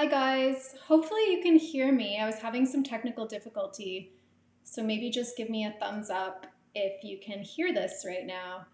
Hi guys, hopefully you can hear me. I was having some technical difficulty, so maybe just give me a thumbs up if you can hear this right now.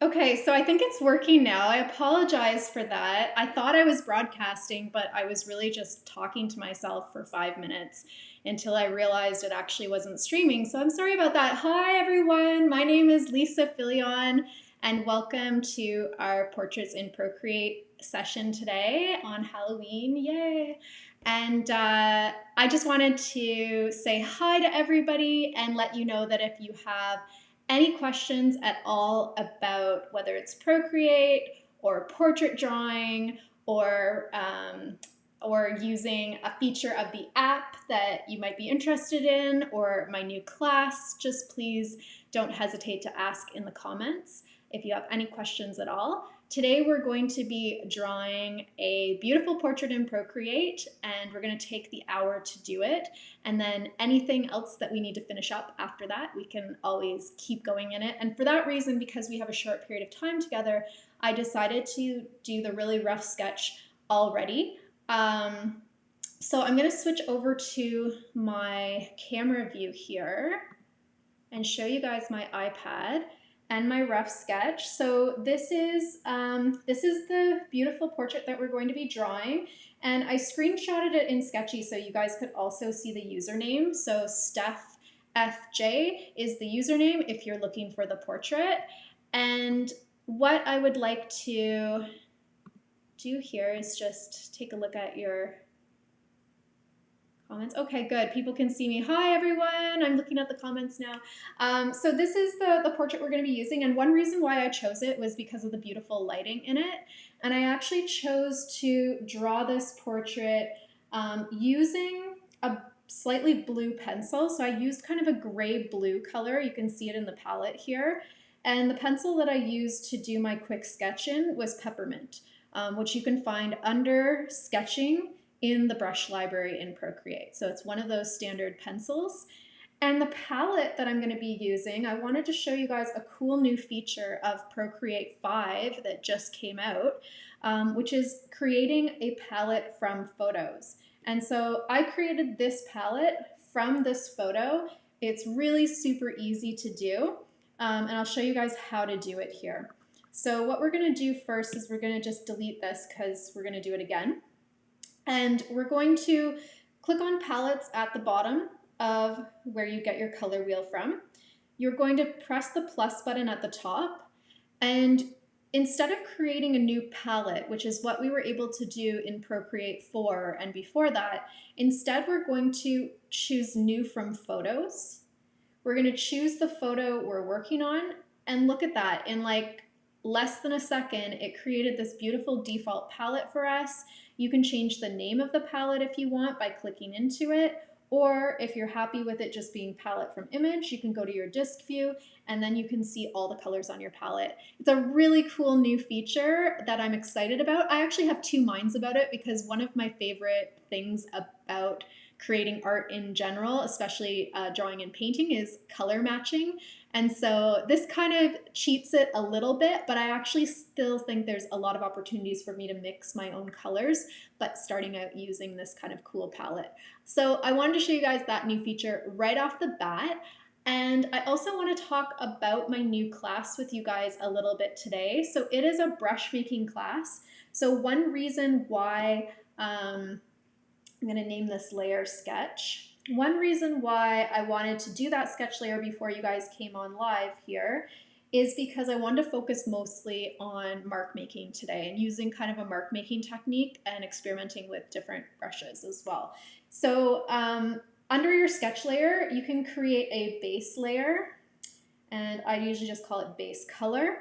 Okay, so I think it's working now. I apologize for that. I thought I was broadcasting, but I was really just talking to myself for 5 minutes until I realized it actually wasn't streaming. So I'm sorry about that. Hi, everyone. My name is Lisa Filion, and welcome to our Portraits in Procreate session today on Halloween. Yay! And I just wanted to say hi to everybody and let you know that if you have any questions at all about whether it's Procreate or portrait drawing or using a feature of the app that you might be interested in or my new class, just please don't hesitate to ask in the comments if you have any questions at all. Today we're going to be drawing a beautiful portrait in Procreate, and we're going to take the hour to do it. And then anything else that we need to finish up after that, we can always keep going in it. And for that reason, because we have a short period of time together, I decided to do the really rough sketch already. So I'm going to switch over to my camera view here and show you guys my iPad and my rough sketch. So this is the beautiful portrait that we're going to be drawing, and I screenshotted it in Sktchy so you guys could also see the username. So Steph FJ is the username if you're looking for the portrait. And what I would like to do here is just take a look at your comments. Okay, good. People can see me. Hi, everyone. I'm looking at the comments now. So this is the portrait we're going to be using, and one reason why I chose it was because of the beautiful lighting in it. And I actually chose to draw this portrait using a slightly blue pencil. So I used kind of a gray blue color. You can see it in the palette here. And the pencil that I used to do my quick sketch in was peppermint, which you can find under sketching in the brush library in Procreate. So it's one of those standard pencils. And the palette that I'm going to be using, I wanted to show you guys a cool new feature of Procreate 5 that just came out, which is creating a palette from photos. And so I created this palette from this photo. It's really super easy to do, and I'll show you guys how to do it here. So what we're going to do first is we're going to just delete this because we're going to do it again. And we're going to click on palettes at the bottom of where you get your color wheel from. You're going to press the plus button at the top, and instead of creating a new palette, which is what we were able to do in Procreate 4 and before that, instead we're going to choose new from photos. We're going to choose the photo we're working on, and look at that. In like less than a second, it created this beautiful default palette for us. You can change the name of the palette if you want by clicking into it, or if you're happy with it just being palette from image, you can go to your disk view and then you can see all the colors on your palette. It's a really cool new feature that I'm excited about. I actually have two minds about it because one of my favorite things about creating art in general, especially drawing and painting, is color matching. And so this kind of cheats it a little bit, but I actually still think there's a lot of opportunities for me to mix my own colors, but starting out using this kind of cool palette. So I wanted to show you guys that new feature right off the bat. And I also want to talk about my new class with you guys a little bit today. So it is a brush making class. So one reason why I'm going to name this layer Sketch. One reason why I wanted to do that sketch layer before you guys came on live here is because I wanted to focus mostly on mark making today and using kind of a mark making technique and experimenting with different brushes as well. So under your sketch layer, you can create a base layer, and I usually just call it base color.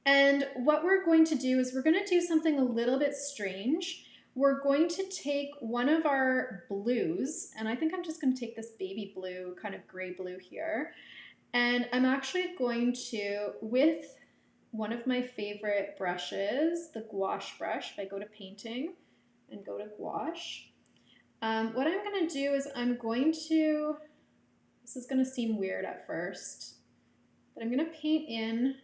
And what we're going to do is we're going to do something a little bit strange. We're going to take one of our blues, and I think I'm just going to take this baby blue, kind of gray blue here, and I'm actually going to, with one of my favorite brushes, the gouache brush. If I go to painting and go to gouache, what I'm going to do is I'm going to, this is going to seem weird at first, but I'm going to paint in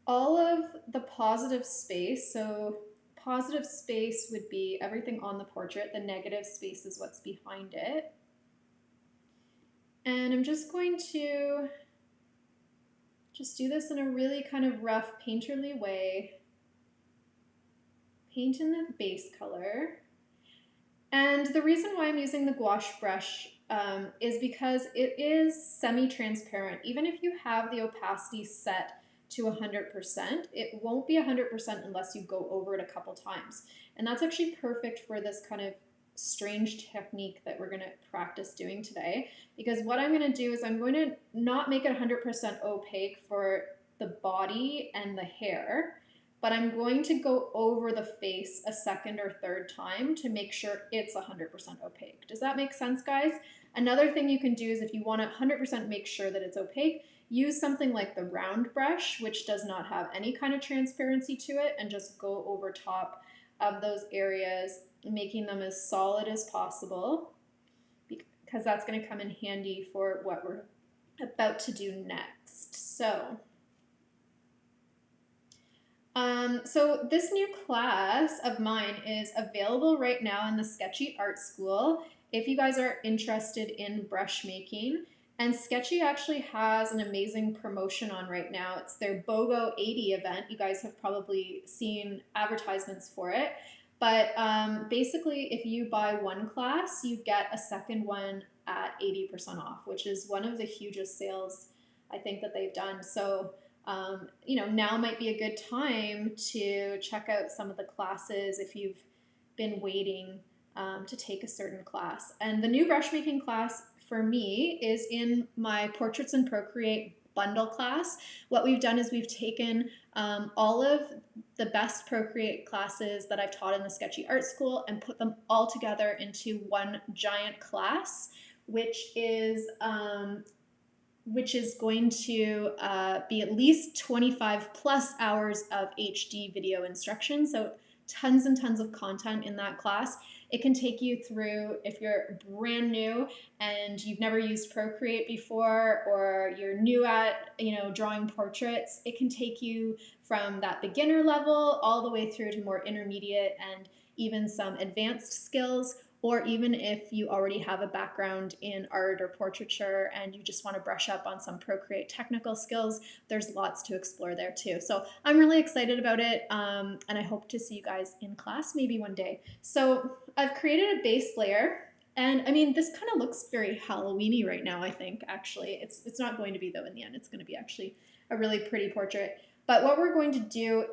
all of the positive space. So positive space would be everything on the portrait. The negative space is what's behind it. And I'm just going to just do this in a really kind of rough painterly way. Paint in the base color. And the reason why I'm using the gouache brush is because it is semi-transparent. Even if you have the opacity set to 100%, it won't be 100% unless you go over it a couple times. And that's actually perfect for this kind of strange technique that we're going to practice doing today. Because what I'm going to do is I'm going to not make it 100% opaque for the body and the hair, but I'm going to go over the face a second or third time to make sure it's 100% opaque. Does that make sense, guys? Another thing you can do is if you want to 100% make sure that it's opaque, use something like the round brush, which does not have any kind of transparency to it, and just go over top of those areas, making them as solid as possible, because that's going to come in handy for what we're about to do next. So this new class of mine is available right now in the Sktchy Art School if you guys are interested in brush making. And Sktchy actually has an amazing promotion on right now. It's their BOGO 80 event. You guys have probably seen advertisements for it. But basically, if you buy one class, you get a second one at 80% off, which is one of the hugest sales I think that they've done. So you know, now might be a good time to check out some of the classes if you've been waiting to take a certain class. And the new brush making class for me is in my Portraits in Procreate bundle class. What we've done is we've taken all of the best Procreate classes that I've taught in the Sktchy Art School and put them all together into one giant class, which is going to be at least 25 plus hours of HD video instruction. So tons and tons of content in that class. It can take you through, if you're brand new and you've never used Procreate before, or you're new at, you know, drawing portraits, it can take you from that beginner level all the way through to more intermediate and even some advanced skills. Or even if you already have a background in art or portraiture and you just want to brush up on some Procreate technical skills, there's lots to explore there too. So I'm really excited about it, and I hope to see you guys in class maybe one day. So I've created a base layer, and I mean, this kind of looks very Halloween-y right now, I think, actually. It's not going to be, though, in the end. It's going to be actually a really pretty portrait. But what we're going to do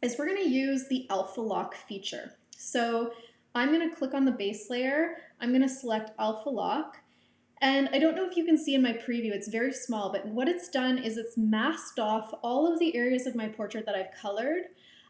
is we're going to use the alpha lock feature. So I'm going to click on the base layer, I'm going to select alpha lock, and I don't know if you can see in my preview, it's very small, but what it's done is it's masked off all of the areas of my portrait that I've colored.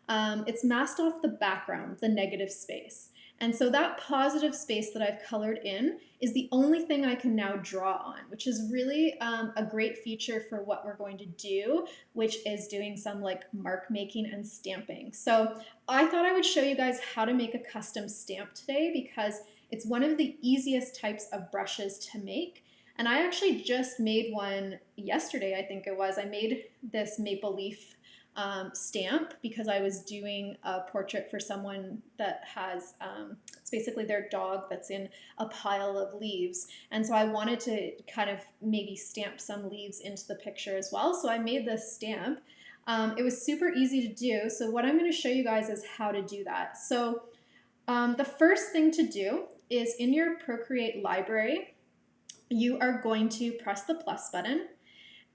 It's masked off the background, the negative space. And so that positive space that I've colored in is the only thing I can now draw on, which is really a great feature for what we're going to do, which is doing some like mark making and stamping. So I thought I would show you guys how to make a custom stamp today because it's one of the easiest types of brushes to make. And I actually just made one yesterday, I think it was. I made this maple leaf stamp because I was doing a portrait for someone that has, it's basically their dog that's in a pile of leaves. And so I wanted to kind of maybe stamp some leaves into the picture as well. So I made this stamp. It was super easy to do. So what I'm going to show you guys is how to do that. So the first thing to do is in your Procreate library, you are going to press the plus button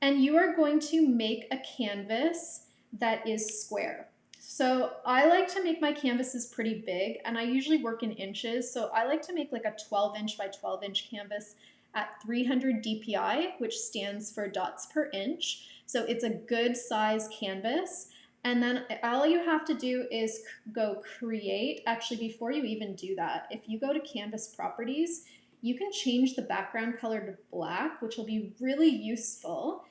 and you are going to make a canvas that is square. So I like to make my canvases pretty big and I usually work in inches. So I like to make like a 12-inch by 12-inch canvas at 300 DPI, which stands for dots per inch. So it's a good size canvas. And then all you have to do is go create. Actually, before you even do that, if you go to canvas properties, you can change the background color to black, which will be really useful.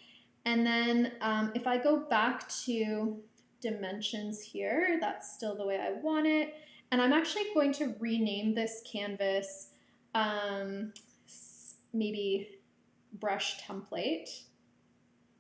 And then if I go back to dimensions here, that's still the way I want it. And I'm actually going to rename this canvas maybe brush template.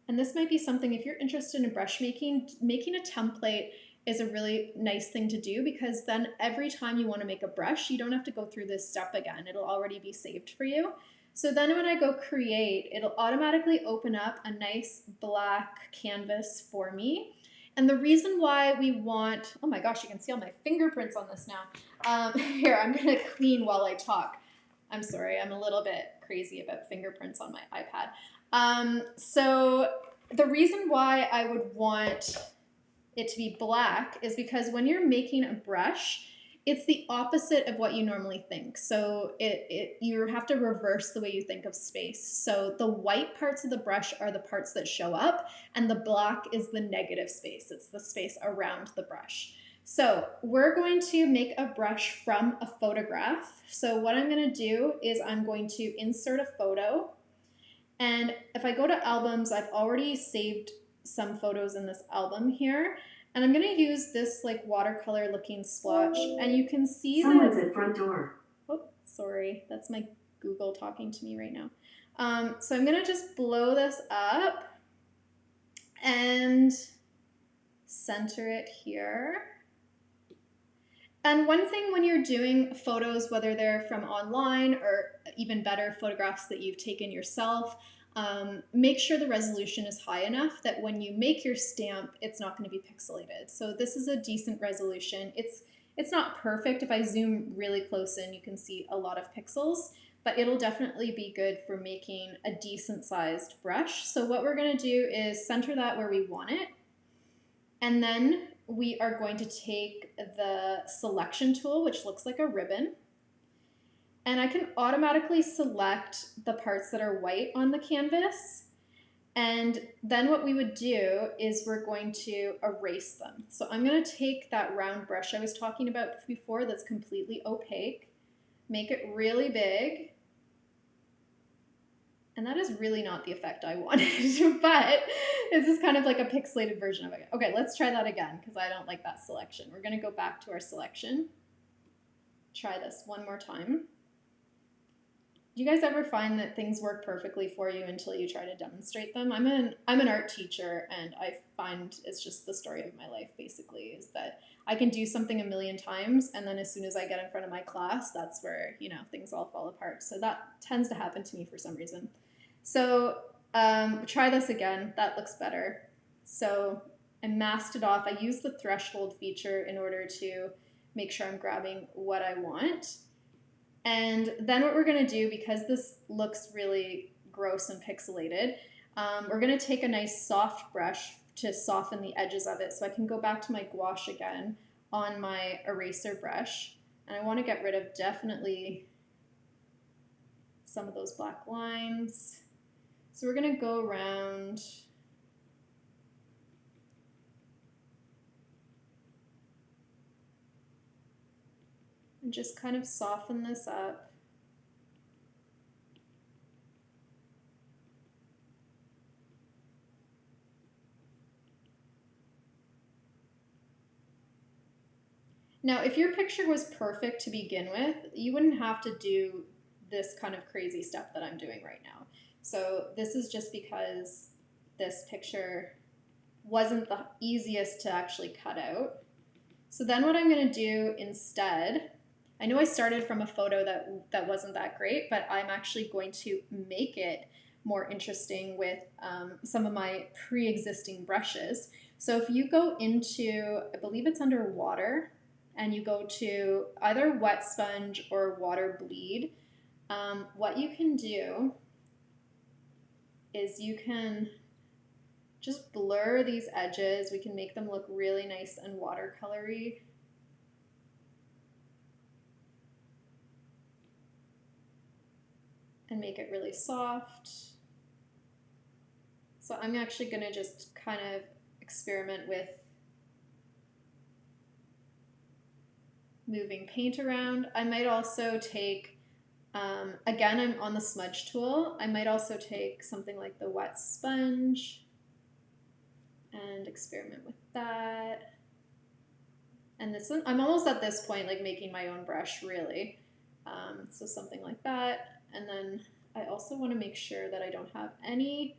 And this might be something, if you're interested in brush making a template is a really nice thing to do, because then every time you want to make a brush, you don't have to go through this step again. It'll already be saved for you. So then when I go create, it'll automatically open up a nice black canvas for me. And the reason why we want, oh my gosh, you can see all my fingerprints on this now. Here, I'm gonna clean while I talk. I'm sorry, I'm a little bit crazy about fingerprints on my iPad. So the reason why I would want it to be black is because when you're making a brush, it's the opposite of what you normally think. So you have to reverse the way you think of space. So the white parts of the brush are the parts that show up, and the black is the negative space. It's the space around the brush. So we're going to make a brush from a photograph. So what I'm going to do is I'm going to insert a photo. And if I go to albums, I've already saved some photos in this album here. And I'm going to use this like watercolor looking splotch. And you can see someone's at front door. Oh, sorry. That's my Google talking to me right now. So I'm going to just blow this up and center it here. And one thing when you're doing photos, whether they're from online or even better, photographs that you've taken yourself, make sure the resolution is high enough that when you make your stamp, it's not going to be pixelated. So this is a decent resolution. It's not perfect. If I zoom really close in, you can see a lot of pixels, but it'll definitely be good for making a decent sized brush. So what we're going to do is center that where we want it. And then we are going to take the selection tool, which looks like a ribbon, and I can automatically select the parts that are white on the canvas. And then what we would do is we're going to erase them. So I'm going to take that round brush I was talking about before that's completely opaque, make it really big. And that is really not the effect I wanted, but this is kind of like a pixelated version of it. Okay, let's try that again because I don't like that selection. We're going to go back to our selection. Try this one more time. Do you guys ever find that things work perfectly for you until you try to demonstrate them? I'm an art teacher, and I find it's just the story of my life, basically, is that I can do something a million times, and then as soon as I get in front of my class, that's where, you know, things all fall apart. So that tends to happen to me for some reason. So try this again. That looks better. So I masked it off. I used the threshold feature in order to make sure I'm grabbing what I want. And then what we're going to do, because this looks really gross and pixelated, we're going to take a nice soft brush to soften the edges of it. So I can go back to my gouache again on my eraser brush. And I want to get rid of definitely some of those black lines. So we're going to go around and just kind of soften this up. Now, if your picture was perfect to begin with, you wouldn't have to do this kind of crazy step that I'm doing right now. So this is just because this picture wasn't the easiest to actually cut out. So then what I'm going to do instead, I know I started from a photo that wasn't that great, but I'm actually going to make it more interesting with some of my pre-existing brushes. So if you go into, I believe it's under water, and you go to either wet sponge or water bleed, what you can do is you can just blur these edges. We can make them look really nice and watercolory. And make it really soft. So I'm actually going to just kind of experiment with moving paint around. I might also take, again, I'm on the smudge tool. I might also take something like the wet sponge and experiment with that. And this one, I'm almost at this point, like making my own brush, really. So something like that. And then I also want to make sure that I don't have any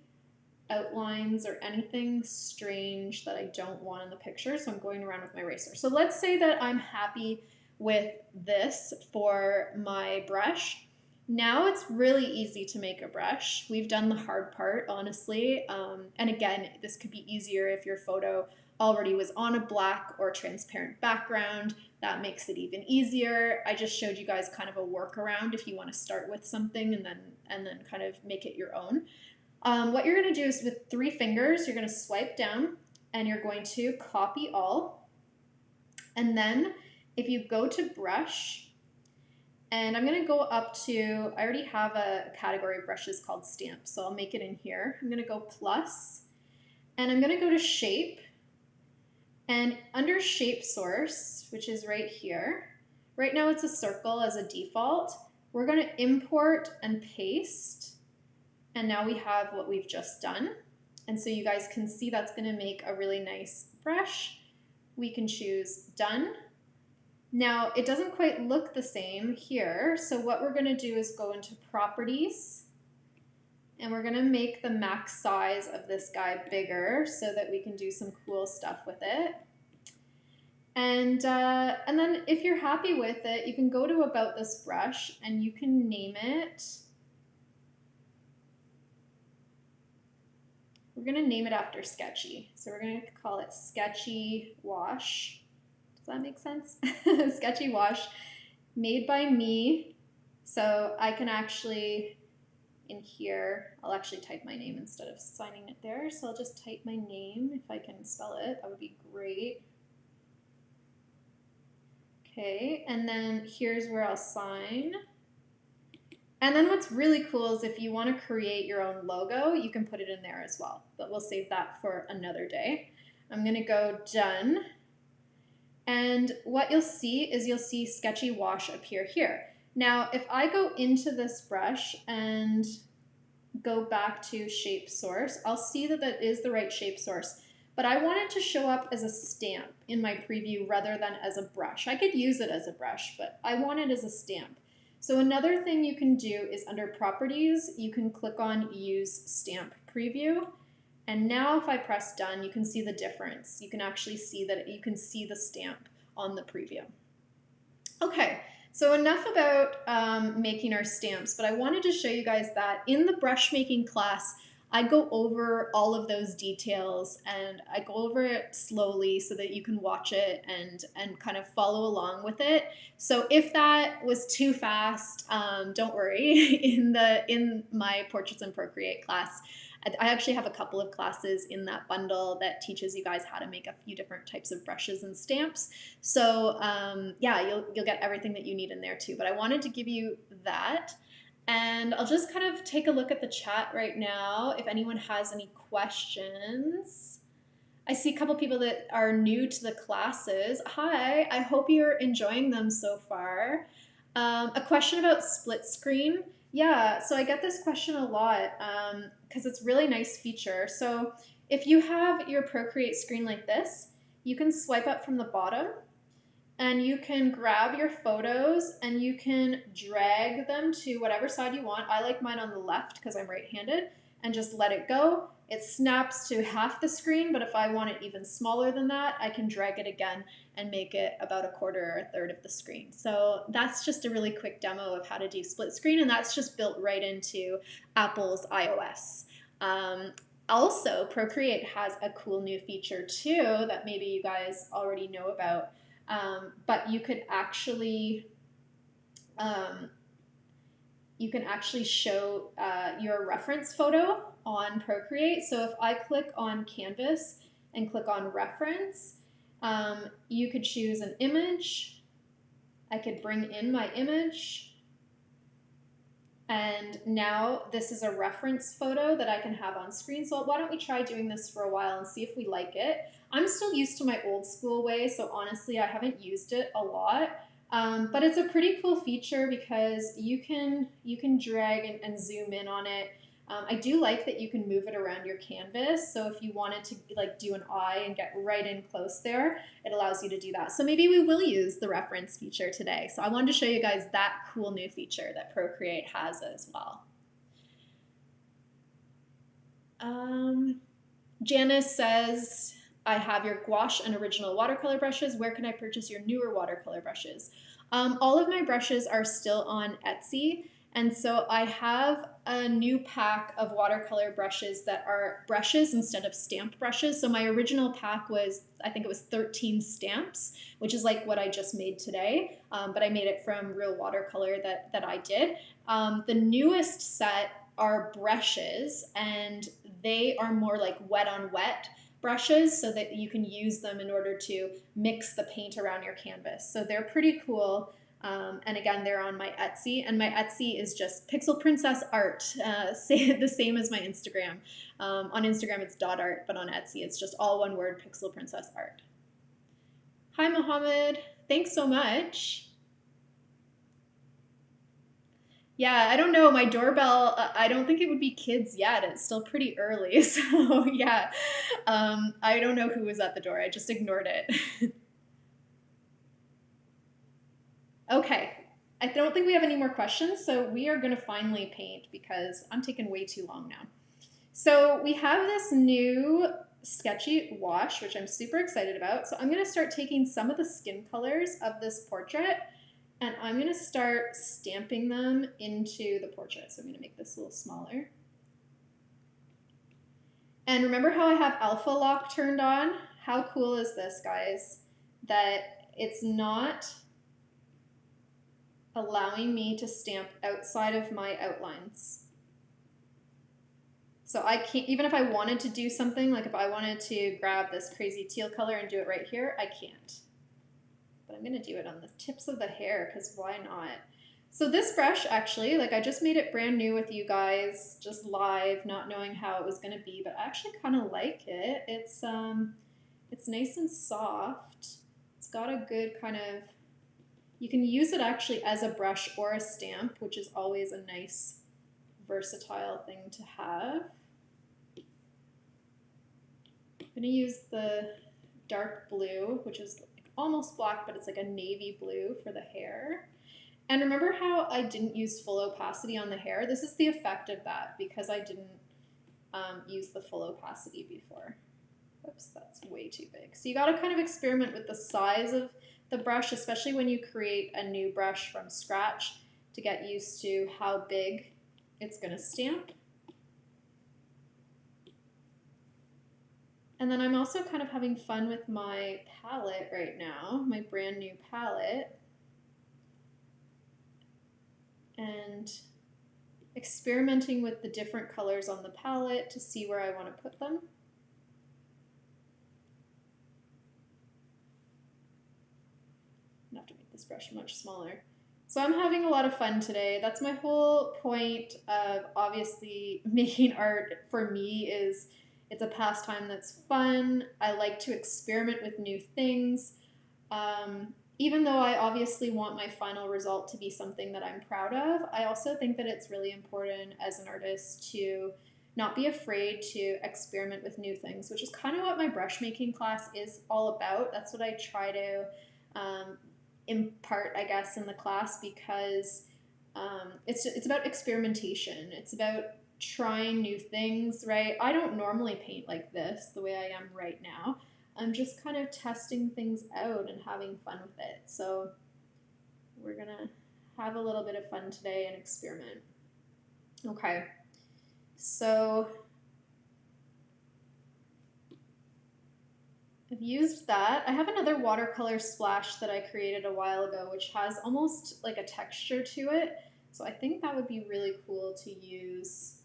outlines or anything strange that I don't want in the picture. So I'm going around with my eraser. So let's say that I'm happy with this for my brush. Now it's really easy to make a brush. We've done the hard part, honestly. And again, this could be easier if your photo already was on a black or transparent background. That makes it even easier. I just showed you guys kind of a workaround if you want to start with something and then kind of make it your own. What you're going to do is with 3 fingers, you're going to swipe down and you're going to copy all. And then if you go to brush, and I'm going to go up to, I already have a category of brushes called stamp, so I'll make it in here. I'm going to go plus, and I'm going to go to shape, and under shape source, which is right here, right now it's a circle as a default. We're going to import and paste, and now we have what we've just done. And so you guys can see that's going to make a really nice brush. We can choose done. Now, it doesn't quite look the same here, so what we're going to do is go into properties, and we're going to make the max size of this guy bigger so that we can do some cool stuff with it. And then if you're happy with it, you can go to about this brush and you can name it. We're going to name it after Sktchy. So we're going to call it Sktchy Wash. Does that make sense? Sktchy Wash, made by me. So I can actually, in here, I'll actually type my name instead of signing it there. So I'll just type my name if I can spell it. That would be great. Okay, and then here's where I'll sign. And then what's really cool is if you want to create your own logo, you can put it in there as well. But we'll save that for another day. I'm going to go done. And what you'll see is you'll see Sktchy Wash appear here. Now, if I go into this brush and go back to shape source, I'll see that that is the right shape source. But I want it to show up as a stamp in my preview rather than as a brush. I could use it as a brush, but I want it as a stamp. So another thing you can do is under properties, you can click on use stamp preview. And now if I press done, you can see the difference. You can actually see that you can see the stamp on the preview. Okay, so enough about making our stamps, but I wanted to show you guys that in the brush making class, I go over all of those details and I go over it slowly so that you can watch it and kind of follow along with it. So if that was too fast, don't worry. In my Portraits in Procreate class, I actually have a couple of classes in that bundle that teaches you guys how to make a few different types of brushes and stamps. So yeah, you'll get everything that you need in there too. But I wanted to give you that. And I'll just kind of take a look at the chat right now if anyone has any questions. I see a couple people that are new to the classes. Hi, I hope you're enjoying them so far. A question about split screen. Yeah, so I get this question a lot because it's a really nice feature. So if you have your Procreate screen like this, you can swipe up from the bottom and you can grab your photos and you can drag them to whatever side you want. I like mine on the left because I'm right-handed, and just let it go. It snaps to half the screen, but if I want it even smaller than that, I can drag it again and make it about a quarter or a third of the screen. So that's just a really quick demo of how to do split screen, and that's just built right into Apple's iOS. Also, Procreate has a cool new feature too that maybe you guys already know about. But you could actually show your reference photo on Procreate. So if I click on Canvas and click on Reference, you could choose an image. I could bring in my image. And now this is a reference photo that I can have on screen. So why don't we try doing this for a while and see if we like it. I'm still used to my old school way, so honestly, I haven't used it a lot. But it's a pretty cool feature because you can drag and zoom in on it. I do like that you can move it around your canvas. So if you wanted to like do an eye and get right in close there, it allows you to do that. So maybe we will use the reference feature today. So I wanted to show you guys that cool new feature that Procreate has as well. Janice says, I have your gouache and original watercolor brushes. Where can I purchase your newer watercolor brushes? All of my brushes are still on Etsy. And so I have a new pack of watercolor brushes that are brushes instead of stamped brushes. So my original pack was, I think it was 13 stamps, which is like what I just made today. But I made it from real watercolor that I did. The newest set are brushes, and they are more like wet on wet brushes so that you can use them in order to mix the paint around your canvas. So they're pretty cool. And again, they're on my Etsy, and my Etsy is just Pixel Princess Art, the same as my Instagram. On Instagram, it's .art, but on Etsy, it's just all one word, Pixel Princess Art. Hi, Mohammed. Thanks so much. Yeah, I don't know. My doorbell, I don't think it would be kids yet. It's still pretty early. So, yeah, I don't know who was at the door. I just ignored it. Okay, I don't think we have any more questions. So, we are going to finally paint because I'm taking way too long now. So, we have this new Sktchy wash, which I'm super excited about. So, I'm going to start taking some of the skin colors of this portrait, and I'm going to start stamping them into the portrait. So I'm going to make this a little smaller. And remember how I have alpha lock turned on? How cool is this, guys? That it's not allowing me to stamp outside of my outlines. So I can't, even if I wanted to do something, like if I wanted to grab this crazy teal color and do it right here, I can't. But I'm going to do it on the tips of the hair because why not? So this brush actually, like I just made it brand new with you guys, just live, not knowing how it was going to be, but I actually kind of like it. It's nice and soft. It's got a good kind of, you can use it actually as a brush or a stamp, which is always a nice versatile thing to have. I'm going to use the dark blue, which is almost black, but it's like a navy blue for the hair. And remember how I didn't use full opacity on the hair? This is the effect of that because I didn't use the full opacity before. Oops, that's way too big. So you got to kind of experiment with the size of the brush, especially when you create a new brush from scratch, to get used to how big it's going to stamp. And then I'm also kind of having fun with my palette right now, my brand new palette, and experimenting with the different colors on the palette to see where I want to put them. I have to make this brush much smaller. So I'm having a lot of fun today. That's my whole point of obviously making art for me is it's a pastime that's fun. I like to experiment with new things. Even though I obviously want my final result to be something that I'm proud of, I also think that it's really important as an artist to not be afraid to experiment with new things, which is kind of what my brush making class is all about. That's what I try to impart, I guess, in the class because it's about experimentation. It's about trying new things, right? I don't normally paint like this the way I am right now. I'm just kind of testing things out and having fun with it. So we're gonna have a little bit of fun today and experiment. Okay, so I've used that. I have another watercolor splash that I created a while ago, which has almost like a texture to it. So I think that would be really cool to use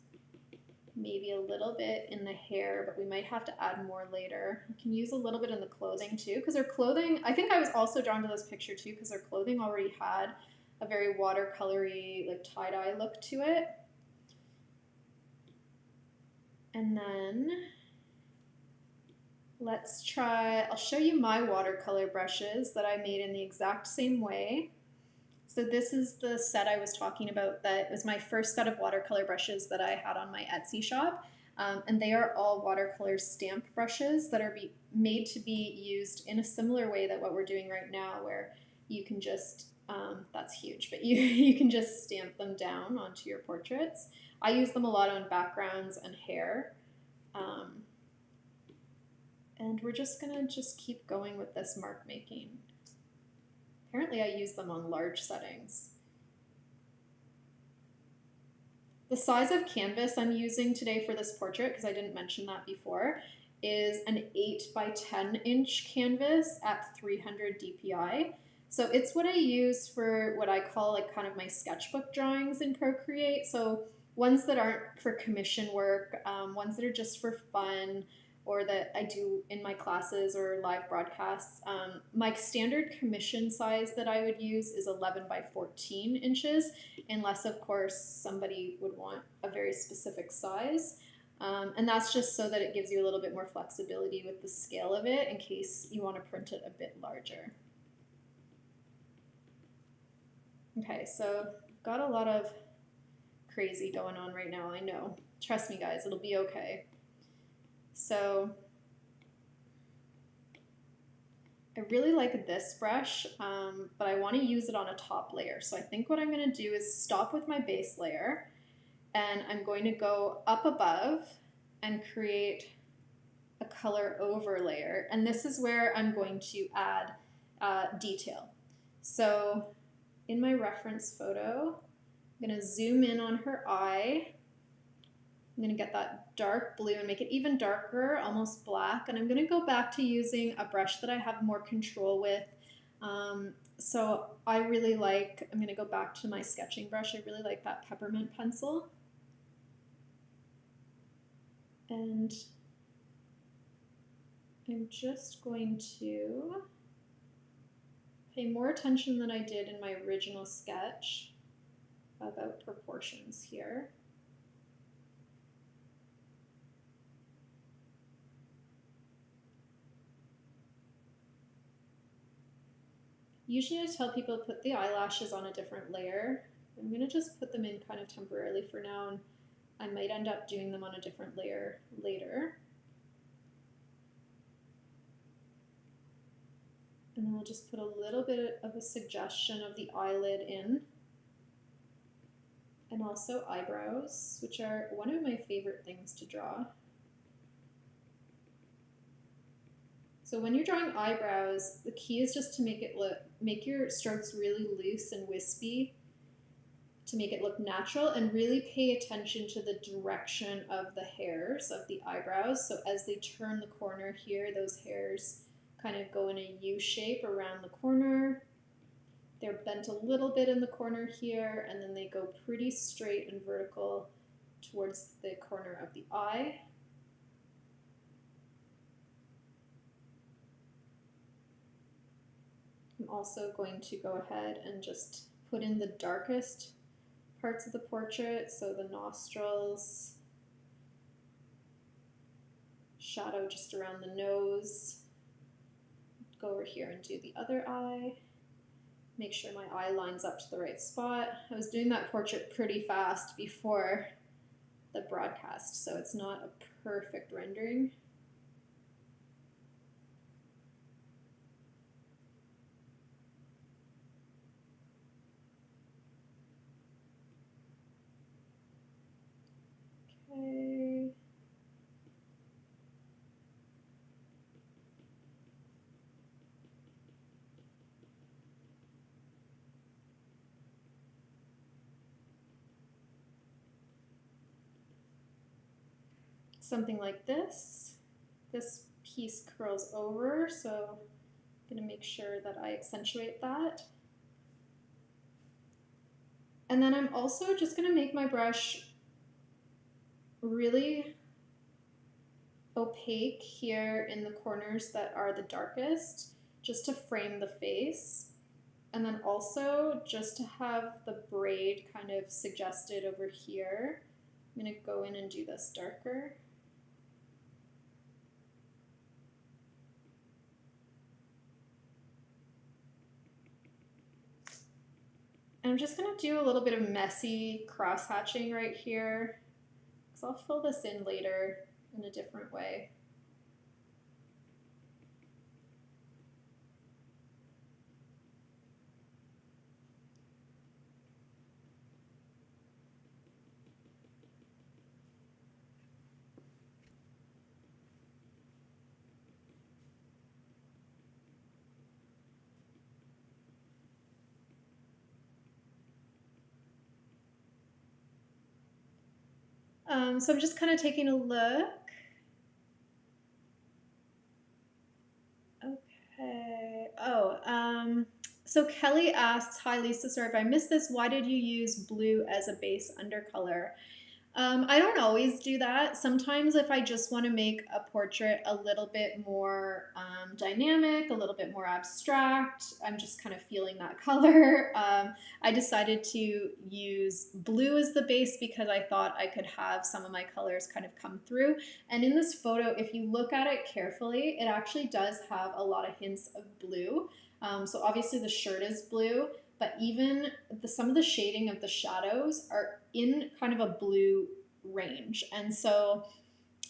maybe a little bit in the hair, but we might have to add more later. I can use a little bit in the clothing too, because her clothing, I think I was also drawn to this picture too, because her clothing already had a very watercolory, like tie-dye look to it. And then let's try, I'll show you my watercolor brushes that I made in the exact same way. So this is the set I was talking about that was my first set of watercolor brushes that I had on my Etsy shop. And they are all watercolor stamp brushes that are made to be used in a similar way that what we're doing right now, where you can just, that's huge, but you can just stamp them down onto your portraits. I use them a lot on backgrounds and hair. And we're just gonna keep going with this mark making. Apparently I use them on large settings. The size of canvas I'm using today for this portrait, because I didn't mention that before, is an 8 by 10 inch canvas at 300 DPI. So it's what I use for what I call like kind of my sketchbook drawings in Procreate. So ones that aren't for commission work, ones that are just for fun, or that I do in my classes or live broadcasts. My standard commission size that I would use is 11 by 14 inches, unless of course somebody would want a very specific size. And that's just so that it gives you a little bit more flexibility with the scale of it in case you want to print it a bit larger. Okay, so got a lot of crazy going on right now, I know. Trust me guys, it'll be okay. So I really like this brush, but I want to use it on a top layer. So I think what I'm going to do is stop with my base layer, and I'm going to go up above and create a color over layer. And this is where I'm going to add detail. So in my reference photo, I'm going to zoom in on her eye. I'm going to get that dark blue and make it even darker, almost black. And I'm going to go back to using a brush that I have more control with. So I really like, I'm going to go back to my sketching brush. I really like that peppermint pencil. And I'm just going to pay more attention than I did in my original sketch about proportions here. Usually I tell people to put the eyelashes on a different layer. I'm going to just put them in kind of temporarily for now, and I might end up doing them on a different layer later. And then I'll just put a little bit of a suggestion of the eyelid in. And also eyebrows, which are one of my favorite things to draw. So when you're drawing eyebrows, the key is just to make your strokes really loose and wispy to make it look natural, and really pay attention to the direction of the hairs of the eyebrows. So as they turn the corner here, those hairs kind of go in a U shape around the corner. They're bent a little bit in the corner here, and then they go pretty straight and vertical towards the corner of the eye. I'm also going to go ahead and just put in the darkest parts of the portrait, so the nostrils, shadow just around the nose. Go over here and do the other eye. Make sure my eye lines up to the right spot. I was doing that portrait pretty fast before the broadcast, so it's not a perfect rendering. Okay. Something like this. This piece curls over, so I'm going to make sure that I accentuate that. And then I'm also just going to make my brush really opaque here in the corners that are the darkest, just to frame the face. And then also just to have the braid kind of suggested over here. I'm going to go in and do this darker. And I'm just gonna do a little bit of messy cross hatching right here, because I'll fill this in later in a different way. So I'm just kind of taking a look. Okay. Oh, so Kelly asks, "Hi Lisa, sorry if I missed this. Why did you use blue as a base undercolor?" I don't always do that. Sometimes, if I just want to make a portrait a little bit more dynamic, a little bit more abstract, I'm just kind of feeling that color. I decided to use blue as the base because I thought I could have some of my colors kind of come through. And in this photo, if you look at it carefully, it actually does have a lot of hints of blue. So obviously the shirt is blue, but even some of the shading of the shadows are in kind of a blue range. And so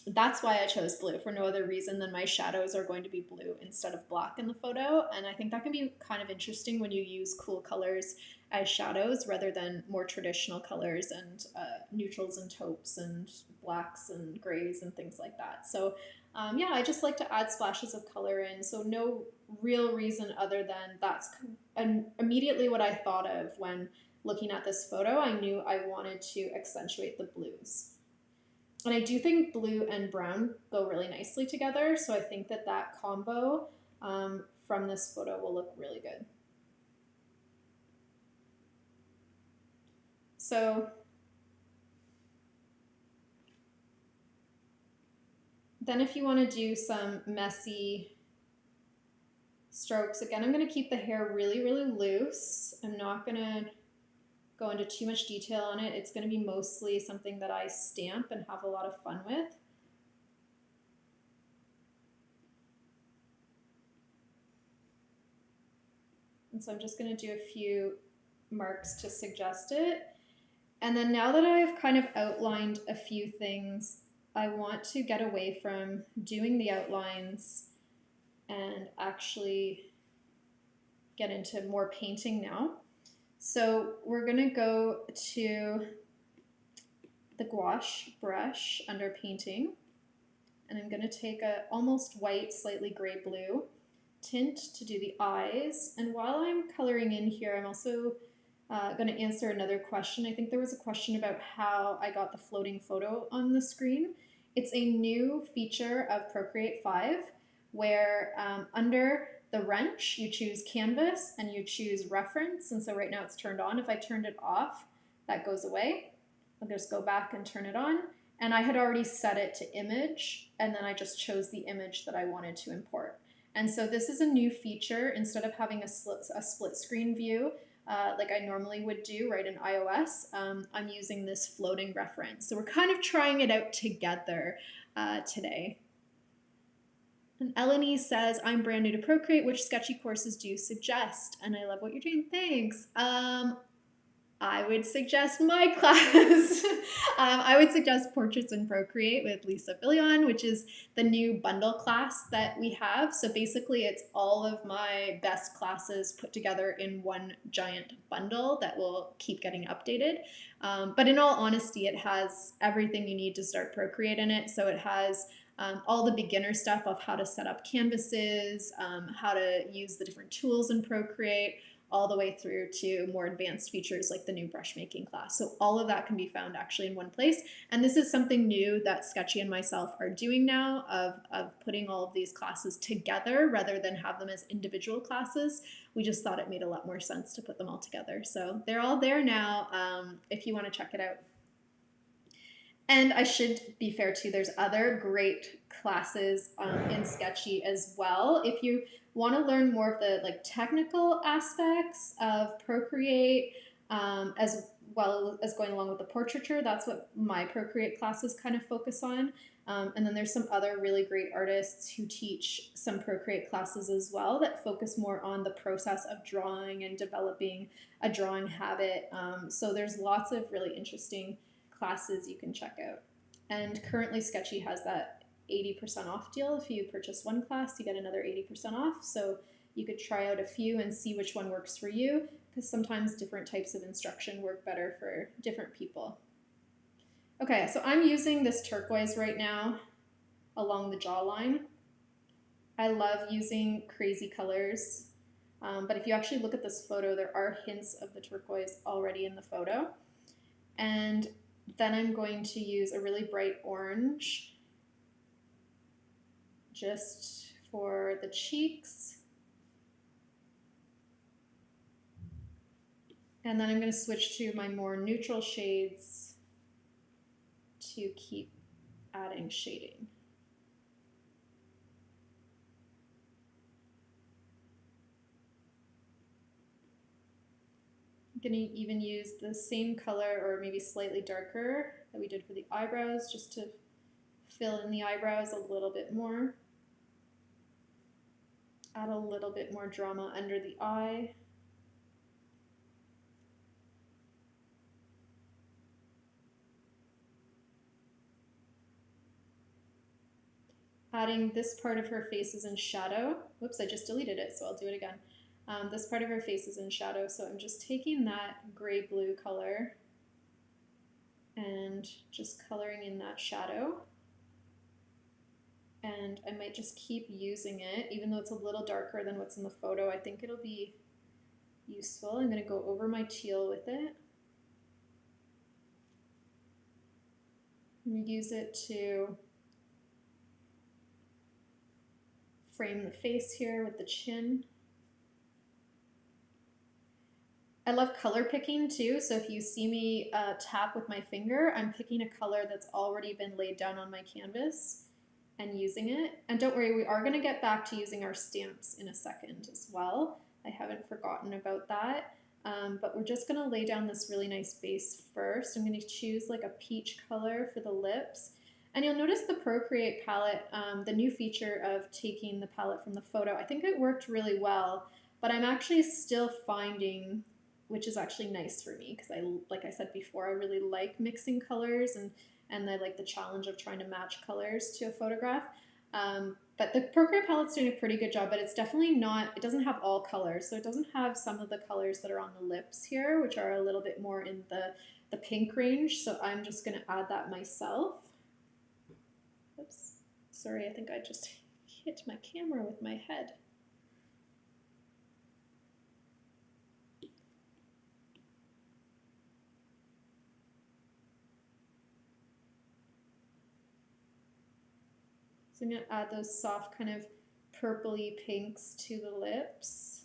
that's why I chose blue, for no other reason than my shadows are going to be blue instead of black in the photo. And I think that can be kind of interesting when you use cool colors as shadows rather than more traditional colors and neutrals and taupes and blacks and grays and things like that. So yeah, I just like to add splashes of color in. So no real reason other than that's immediately what I thought of when looking at this photo. I knew I wanted to accentuate the blues. And I do think blue and brown go really nicely together. So I think that that combo from this photo will look really good. So then if you want to do some messy strokes, again, I'm going to keep the hair really, really loose. I'm not going to go into too much detail on it. It's going to be mostly something that I stamp and have a lot of fun with. And so I'm just going to do a few marks to suggest it. And then now that I've kind of outlined a few things, I want to get away from doing the outlines and actually get into more painting now. So we're going to go to the gouache brush under painting, and I'm going to take a almost white, slightly gray blue tint to do the eyes. And while I'm coloring in here, I'm also going to answer another question. I think there was a question about how I got the floating photo on the screen. It's a new feature of Procreate 5 where under the wrench you choose canvas and you choose reference. And so right now it's turned on. If I turned it off, that goes away. I'll just go back and turn it on. And I had already set it to image, and then I just chose the image that I wanted to import. And so this is a new feature. Instead of having a split screen view, like I normally would do right in iOS, I'm using this floating reference. So we're kind of trying it out together today. And Eleni says, "I'm brand new to Procreate. Which sketchy courses do you suggest?" And I love what you're doing. Thanks. I would suggest my class. I would suggest Portraits in Procreate with Lisa Filion, which is the new bundle class that we have. So basically it's all of my best classes put together in one giant bundle that will keep getting updated. But in all honesty, it has everything you need to start Procreate in it. So it has all the beginner stuff of how to set up canvases, how to use the different tools in Procreate, all the way through to more advanced features like the new brush making class. So all of that can be found actually in one place. And this is something new that Sktchy and myself are doing now of putting all of these classes together rather than have them as individual classes. We just thought it made a lot more sense to put them all together. So they're all there now if you want to check it out. And I should be fair too, there's other great classes in Sktchy as well. If you want to learn more of the like technical aspects of Procreate, as well as going along with the portraiture. That's what my Procreate classes kind of focus on. And then there's some other really great artists who teach some Procreate classes as well that focus more on the process of drawing and developing a drawing habit. So there's lots of really interesting classes you can check out. And currently Sktchy has that 80% off deal. If you purchase one class, you get another 80% off. So you could try out a few and see which one works for you, because sometimes different types of instruction work better for different people. Okay, so I'm using this turquoise right now along the jawline. I love using crazy colors, but if you actually look at this photo, there are hints of the turquoise already in the photo. And then I'm going to use a really bright orange just for the cheeks. And then I'm going to switch to my more neutral shades to keep adding shading. I'm going to even use the same color or maybe slightly darker that we did for the eyebrows, just to fill in the eyebrows a little bit more. Add a little bit more drama under the eye. Adding this part of her face is in shadow. Whoops, I just deleted it, so I'll do it again. This part of her face is in shadow, so I'm just taking that gray-blue color and just coloring in that shadow. And I might just keep using it, even though it's a little darker than what's in the photo. I think it'll be useful. I'm going to go over my teal with it. And use it to frame the face here with the chin. I love color picking too, so if you see me tap with my finger, I'm picking a color that's already been laid down on my canvas and using it. And don't worry, we are going to get back to using our stamps in a second as well. I haven't forgotten about that. But we're just going to lay down this really nice base first. I'm going to choose like a peach color for the lips. And you'll notice the Procreate palette, the new feature of taking the palette from the photo, I think it worked really well, but I'm actually still finding, which is actually nice for me, because like I said before, I really like mixing colors and I like the challenge of trying to match colors to a photograph. But the Procreate palette's doing a pretty good job, but it's definitely not, it doesn't have all colors. So it doesn't have some of the colors that are on the lips here, which are a little bit more in the pink range. So I'm just going to add that myself. Oops, sorry, I think I just hit my camera with my head. So I'm going to add those soft kind of purpley pinks to the lips.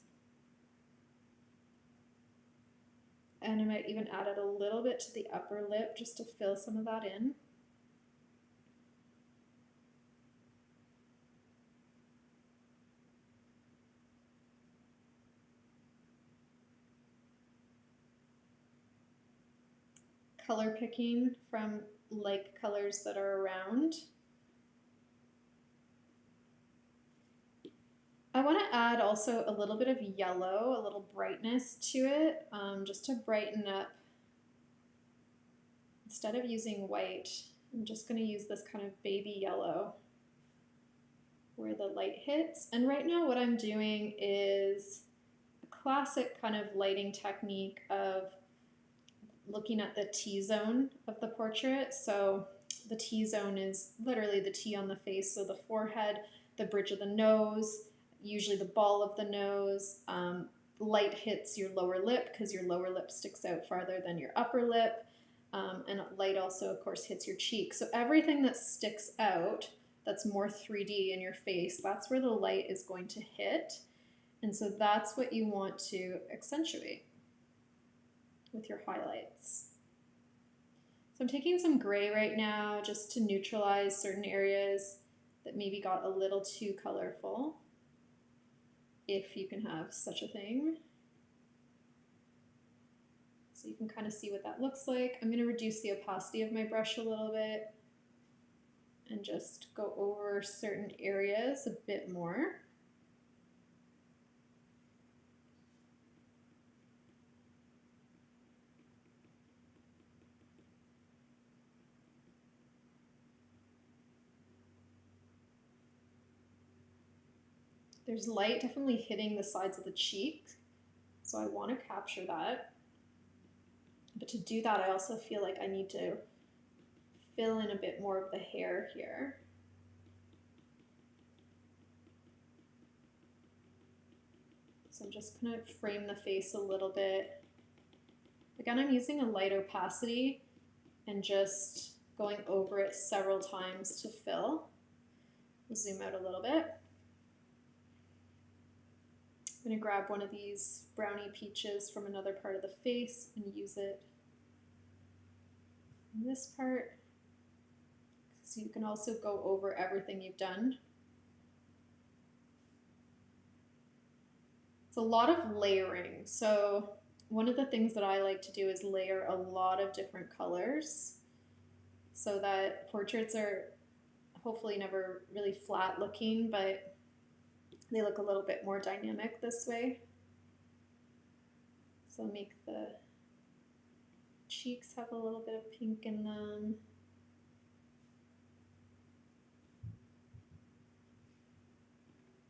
And I might even add it a little bit to the upper lip just to fill some of that in. Color picking from like colors that are around. I want to add also a little bit of yellow, a little brightness to it, just to brighten up. Instead of using white, I'm just going to use this kind of baby yellow where the light hits. And right now what I'm doing is a classic kind of lighting technique of looking at the T-zone of the portrait. So the T-zone is literally the T on the face, so the forehead, the bridge of the nose, usually the ball of the nose. Light hits your lower lip because your lower lip sticks out farther than your upper lip. And light also, of course, hits your cheek. So everything that sticks out, that's more 3D in your face, that's where the light is going to hit. And so that's what you want to accentuate with your highlights. So I'm taking some gray right now just to neutralize certain areas that maybe got a little too colorful, if you can have such a thing. So you can kind of see what that looks like. I'm going to reduce the opacity of my brush a little bit and just go over certain areas a bit more. There's light definitely hitting the sides of the cheek, so I want to capture that. But to do that, I also feel like I need to fill in a bit more of the hair here. So I'm just going to frame the face a little bit. Again, I'm using a light opacity and just going over it several times to fill. Zoom out a little bit. I'm going to grab one of these brownie peaches from another part of the face and use it in this part. So you can also go over everything you've done. It's a lot of layering. So one of the things that I like to do is layer a lot of different colors so that portraits are hopefully never really flat looking, but they look a little bit more dynamic this way. So make the cheeks have a little bit of pink in them.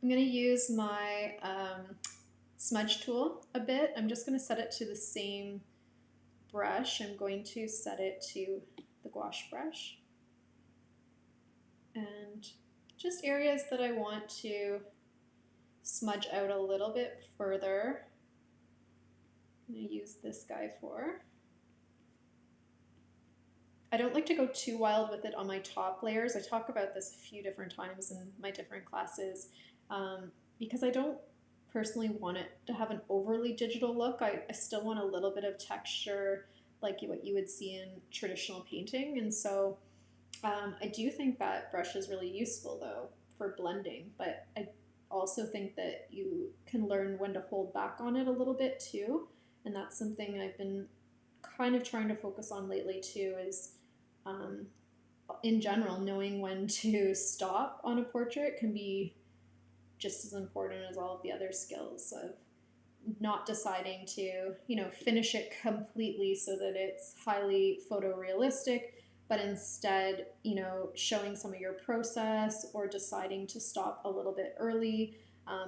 I'm going to use my smudge tool a bit. I'm just going to set it to the same brush. I'm going to set it to the gouache brush. And just areas that I want to smudge out a little bit further. I'm going to use this guy for. I don't like to go too wild with it on my top layers. I talk about this a few different times in my different classes because I don't personally want it to have an overly digital look. I still want a little bit of texture like what you would see in traditional painting. And so I do think that brush is really useful though for blending, but I also think that you can learn when to hold back on it a little bit too. And that's something I've been kind of trying to focus on lately too, is in general, knowing when to stop on a portrait can be just as important as all of the other skills of not deciding to, finish it completely so that it's highly photorealistic, but instead, showing some of your process or deciding to stop a little bit early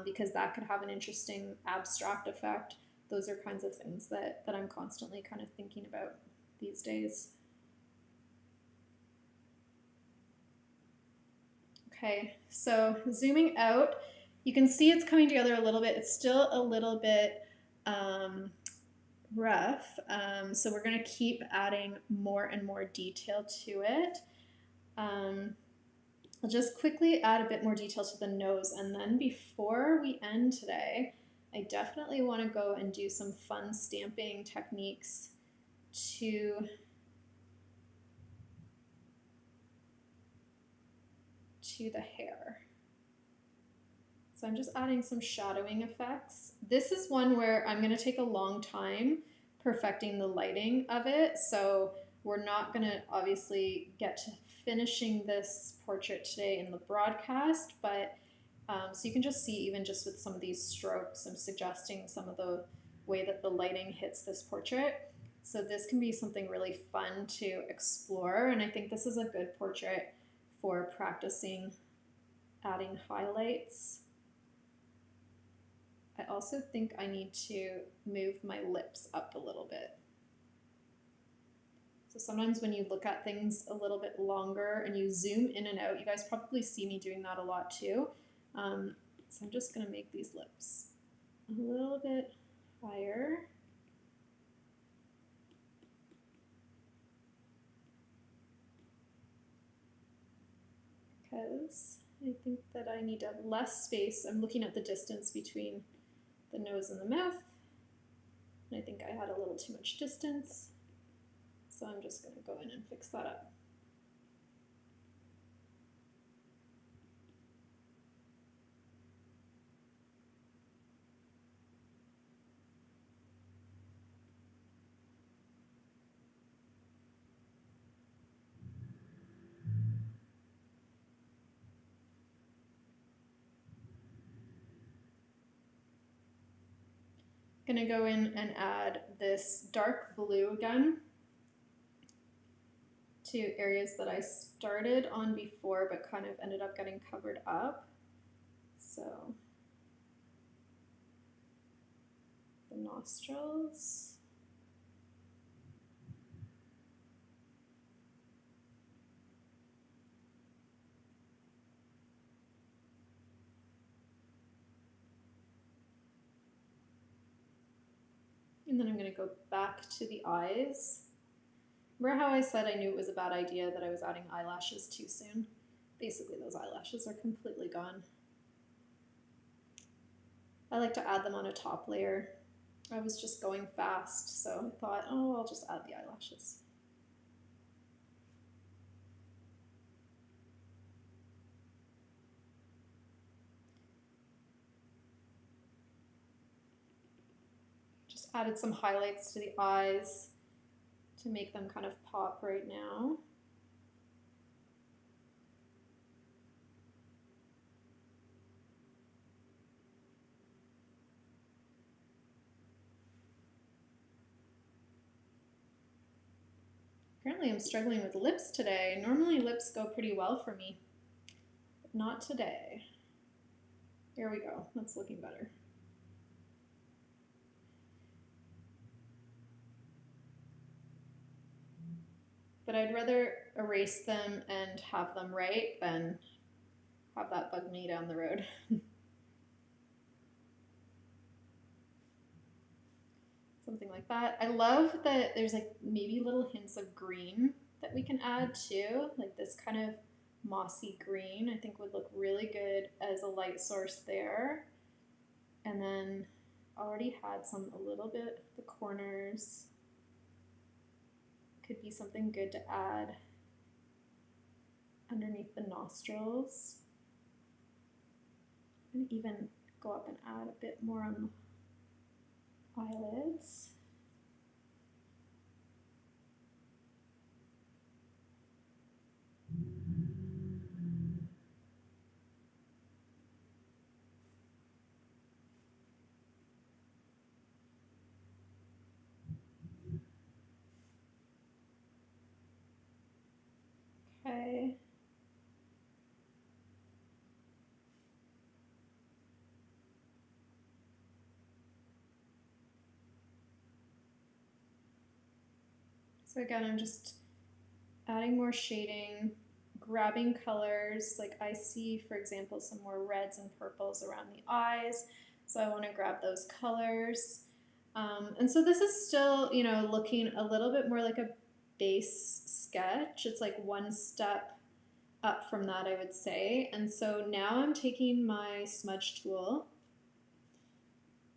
because that could have an interesting abstract effect. Those are kinds of things that I'm constantly kind of thinking about these days. Okay, so zooming out, you can see it's coming together a little bit. It's still a little bit rough, so we're going to keep adding more and more detail to it. I'll just quickly add a bit more detail to the nose, and then before we end today, I definitely want to go and do some fun stamping techniques to the hair. So I'm just adding some shadowing effects. This is one where I'm going to take a long time perfecting the lighting of it. So we're not going to obviously get to finishing this portrait today in the broadcast, but so you can just see even just with some of these strokes, I'm suggesting some of the way that the lighting hits this portrait. So this can be something really fun to explore, and I think this is a good portrait for practicing adding highlights. I also think I need to move my lips up a little bit. So sometimes when you look at things a little bit longer and you zoom in and out, you guys probably see me doing that a lot too. So I'm just going to make these lips a little bit higher. Because I think that I need to have less space. I'm looking at the distance between the nose and the mouth, and I think I had a little too much distance, so I'm just going to go in and fix that up. Gonna go in and add this dark blue again to areas that I started on before but kind of ended up getting covered up. So the nostrils. And then I'm going to go back to the eyes. Remember how I said I knew it was a bad idea that I was adding eyelashes too soon? Basically, those eyelashes are completely gone. I like to add them on a top layer. I was just going fast, so I thought, oh, I'll just add the eyelashes. Just added some highlights to the eyes to make them kind of pop right now. Apparently I'm struggling with lips today. Normally lips go pretty well for me, but not today. Here we go, that's looking better. But I'd rather erase them and have them right than have that bug me down the road. Something like that. I love that there's like maybe little hints of green that we can add too, like this kind of mossy green I think would look really good as a light source there. And then already had some a little bit the corners. Could be something good to add underneath the nostrils. And even go up and add a bit more on the eyelids. Okay. So again, I'm just adding more shading, grabbing colors. Like I see, for example, some more reds and purples around the eyes. So I want to grab those colors. And so this is still, you know, looking a little bit more like a base sketch. It's like one step up from that, I would say. And so now I'm taking my smudge tool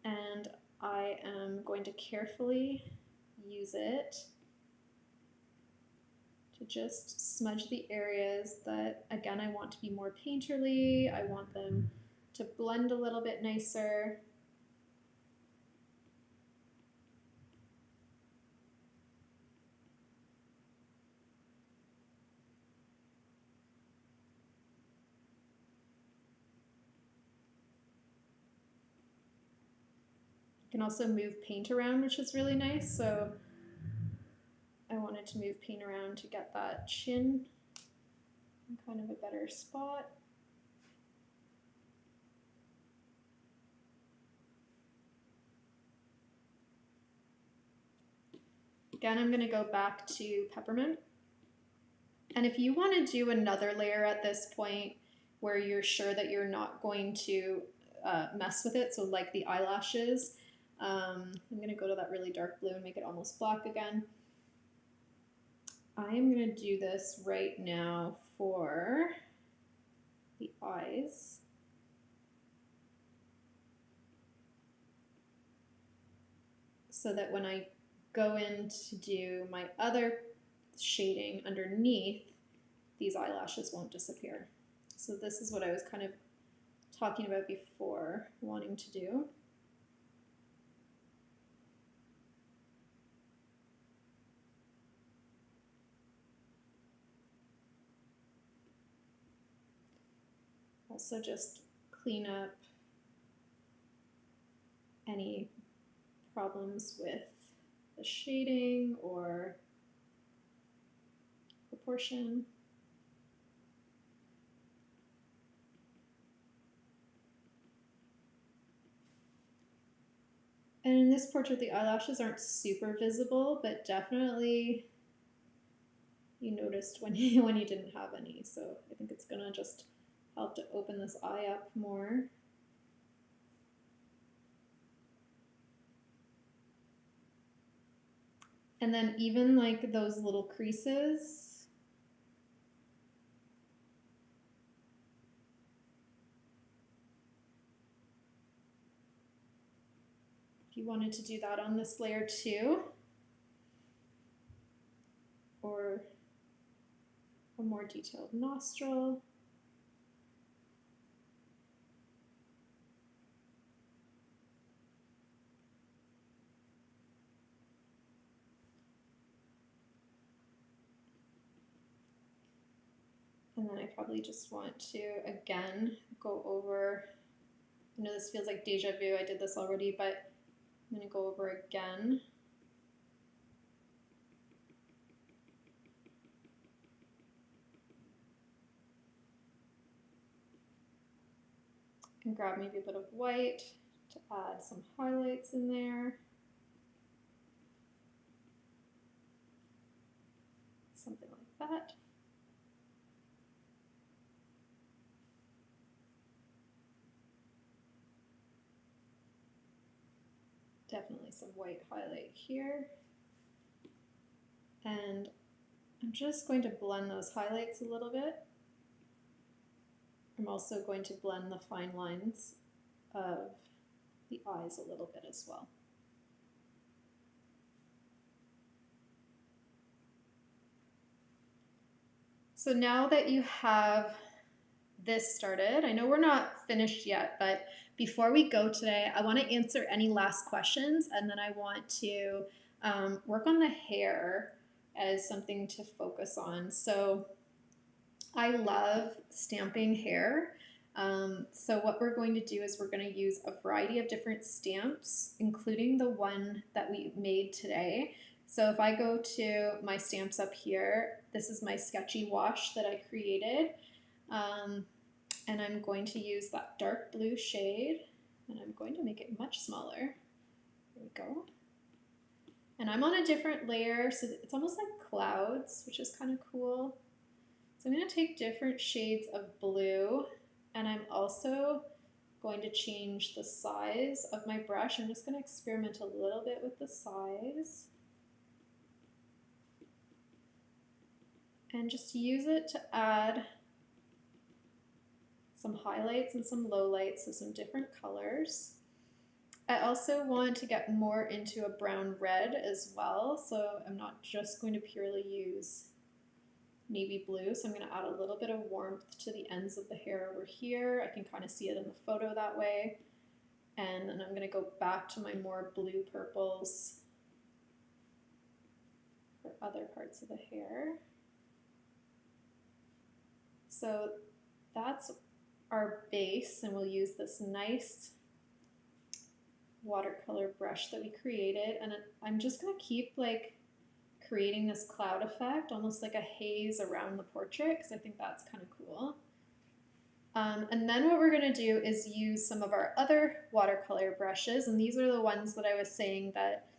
and I am going to carefully use it to just smudge the areas that, again, I want to be more painterly. I want them to blend a little bit nicer. You can also move paint around, which is really nice. So I wanted to move paint around to get that chin in kind of a better spot. Again, I'm going to go back to peppermint. And if you want to do another layer at this point where you're sure that you're not going to mess with it, so like the eyelashes, I'm going to go to that really dark blue and make it almost black again. I am going to do this right now for the eyes. So that when I go in to do my other shading underneath, these eyelashes won't disappear. So this is what I was kind of talking about before, wanting to do. Also just clean up any problems with the shading or proportion. And in this portrait, the eyelashes aren't super visible, but definitely you noticed when you didn't have any. So I think it's gonna just help to open this eye up more. And then even like those little creases, if you wanted to do that on this layer too, or a more detailed nostril. And then I probably just want to, again, go over, I know this feels like deja vu, I did this already, but I'm gonna go over again. And grab maybe a bit of white to add some highlights in there. Something like that. Definitely some white highlight here. And I'm just going to blend those highlights a little bit. I'm also going to blend the fine lines of the eyes a little bit as well. So now that you have this started, I know we're not finished yet, but before we go today, I want to answer any last questions, and then I want to work on the hair as something to focus on. So I love stamping hair. So what we're going to do is we're going to use a variety of different stamps, including the one that we made today. So if I go to my stamps up here, this is my Sktchy wash that I created. And I'm going to use that dark blue shade, and I'm going to make it much smaller. There we go. And I'm on a different layer, so it's almost like clouds, which is kind of cool. So I'm going to take different shades of blue, and I'm also going to change the size of my brush. I'm just going to experiment a little bit with the size. And just use it to add some highlights and some lowlights, so some different colors. I also want to get more into a brown red as well, so I'm not just going to purely use navy blue, so I'm going to add a little bit of warmth to the ends of the hair over here. I can kind of see it in the photo that way. And then I'm going to go back to my more blue purples for other parts of the hair. So that's our base, and we'll use this nice watercolor brush that we created, and I'm just going to keep like creating this cloud effect, almost like a haze around the portrait, because I think that's kind of cool. And then what we're going to do is use some of our other watercolor brushes, and these are the ones that I was saying that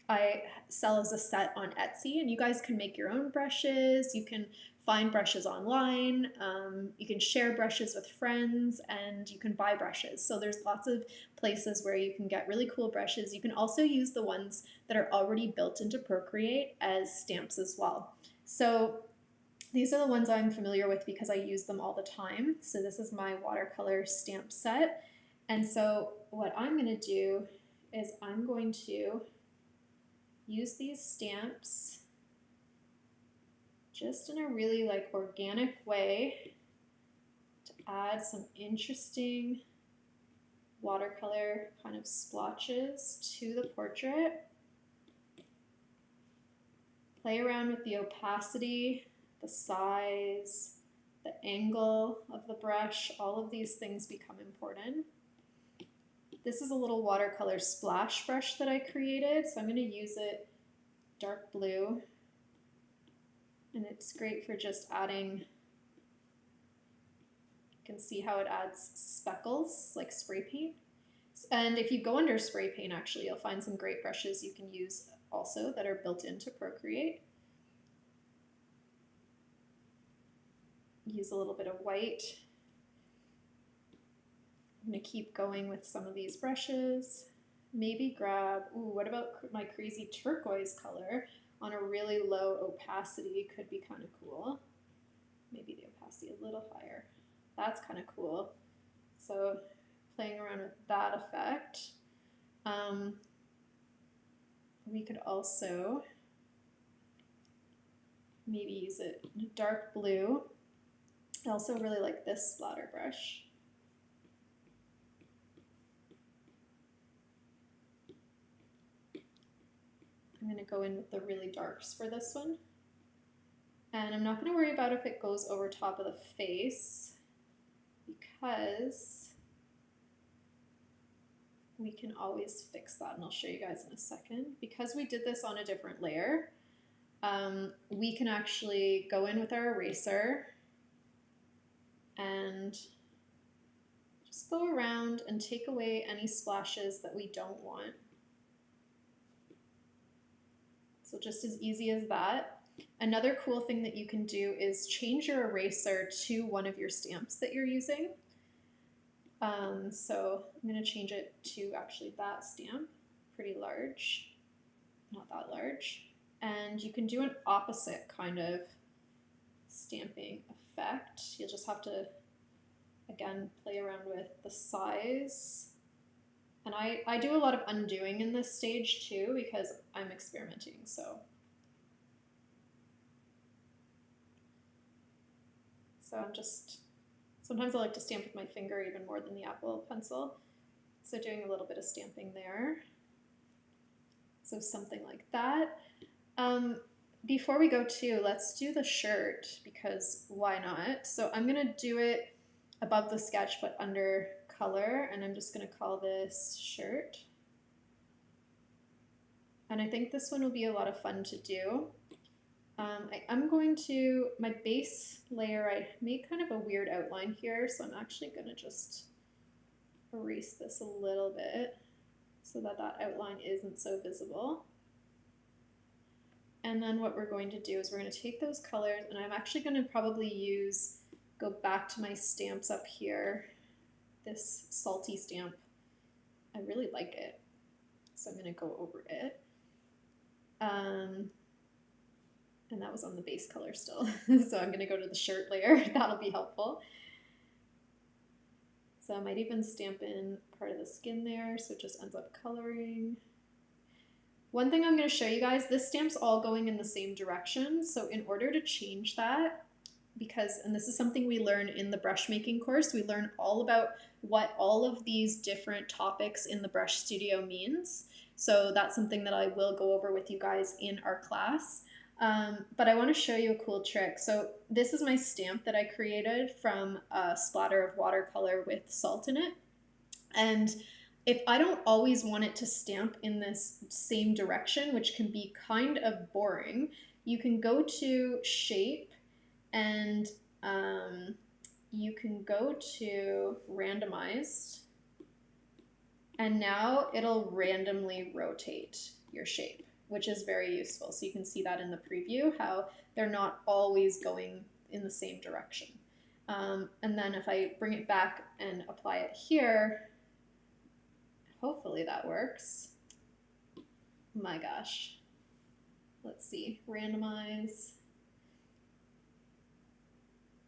I sell as a set on Etsy, and you guys can make your own brushes. You can find brushes online, you can share brushes with friends, and you can buy brushes. So there's lots of places where you can get really cool brushes. You can also use the ones that are already built into Procreate as stamps as well. So these are the ones I'm familiar with because I use them all the time. So this is my watercolor stamp set. And so what I'm going to do is I'm going to use these stamps just in a really like organic way to add some interesting watercolor kind of splotches to the portrait. Play around with the opacity, the size, the angle of the brush. All of these things become important. This is a little watercolor splash brush that I created, so I'm going to use it dark blue. And it's great for just adding, you can see how it adds speckles like spray paint. And if you go under spray paint, actually, you'll find some great brushes you can use also that are built into Procreate. Use a little bit of white. I'm going to keep going with some of these brushes. Maybe grab, ooh, what about my crazy turquoise color on a really low opacity? Could be kind of cool. Maybe the opacity a little higher. That's kind of cool. So playing around with that effect. We could also maybe use it dark blue. I also really like this splatter brush. I'm going to go in with the really darks for this one. And I'm not going to worry about if it goes over top of the face because we can always fix that, and I'll show you guys in a second. Because we did this on a different layer, we can actually go in with our eraser and just go around and take away any splashes that we don't want. So just as easy as that. Another cool thing that you can do is change your eraser to one of your stamps that you're using. So I'm going to change it to actually that stamp, pretty large, not that large. And you can do an opposite kind of stamping effect. You'll just have to, again, play around with the size. And I do a lot of undoing in this stage too because I'm experimenting, so I'm just, sometimes I like to stamp with my finger even more than the Apple pencil. So doing a little bit of stamping there. So something like that. Before we go to, let's do the shirt because why not? So I'm gonna do it above the sketch but under color, and I'm just gonna call this shirt. And I think this one will be a lot of fun to do. I'm going to, my base layer, I made kind of a weird outline here, so I'm actually going to just erase this a little bit so that that outline isn't so visible. And then what we're going to do is we're going to take those colors, and I'm actually going to probably go back to my stamps up here, this salty stamp. I really like it, so I'm going to go over it. And that was on the base color still. So I'm going to go to the shirt layer. That'll be helpful. So I might even stamp in part of the skin there so it just ends up coloring. One thing I'm going to show you guys, this stamp's all going in the same direction. So in order to change that, and this is something we learn in the brush making course, we learn all about what all of these different topics in the brush studio means. So that's something that I will go over with you guys in our class. But I want to show you a cool trick. So this is my stamp that I created from a splatter of watercolor with salt in it. And if I don't always want it to stamp in this same direction, which can be kind of boring, you can go to shape and you can go to randomized, and now it'll randomly rotate your shape, which is very useful. So you can see that in the preview, how they're not always going in the same direction. And then if I bring it back and apply it here, hopefully that works. My gosh. Let's see, randomize.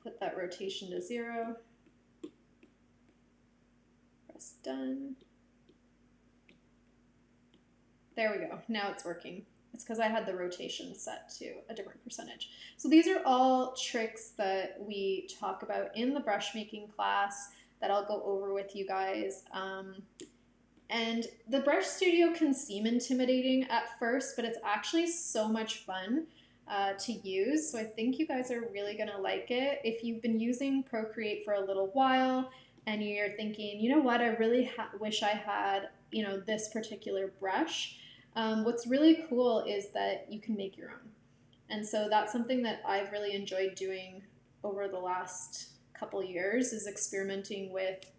Put that rotation to 0. Press done. There we go, now it's working. It's because I had the rotation set to a different percentage. So these are all tricks that we talk about in the brush making class that I'll go over with you guys. And the brush studio can seem intimidating at first, but it's actually so much fun to use. So I think you guys are really gonna like it. If you've been using Procreate for a little while and you're thinking, you know what, I really wish I had, you know, this particular brush. What's really cool is that you can make your own. And so that's something that I've really enjoyed doing over the last couple years, is experimenting with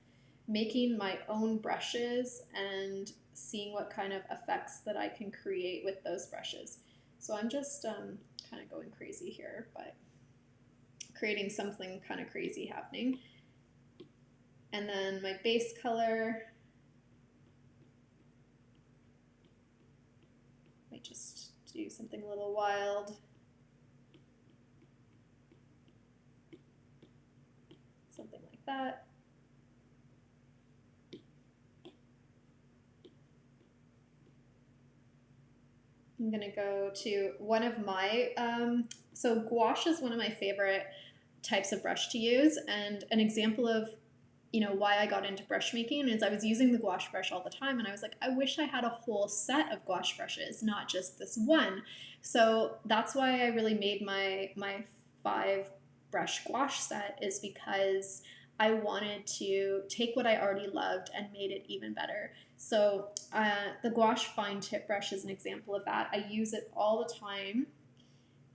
making my own brushes and seeing what kind of effects that I can create with those brushes. So I'm just kind of going crazy here, but creating something kind of crazy happening. And then my base color, might just do something a little wild. Something like that. I'm gonna go to one of my, so gouache is one of my favorite types of brush to use, and an example of, you know, why I got into brush making is I was using the gouache brush all the time, and I was like, I wish I had a whole set of gouache brushes, not just this one. So that's why I really made my 5 brush gouache set, is because I wanted to take what I already loved and made it even better. So the gouache fine tip brush is an example of that. I use it all the time,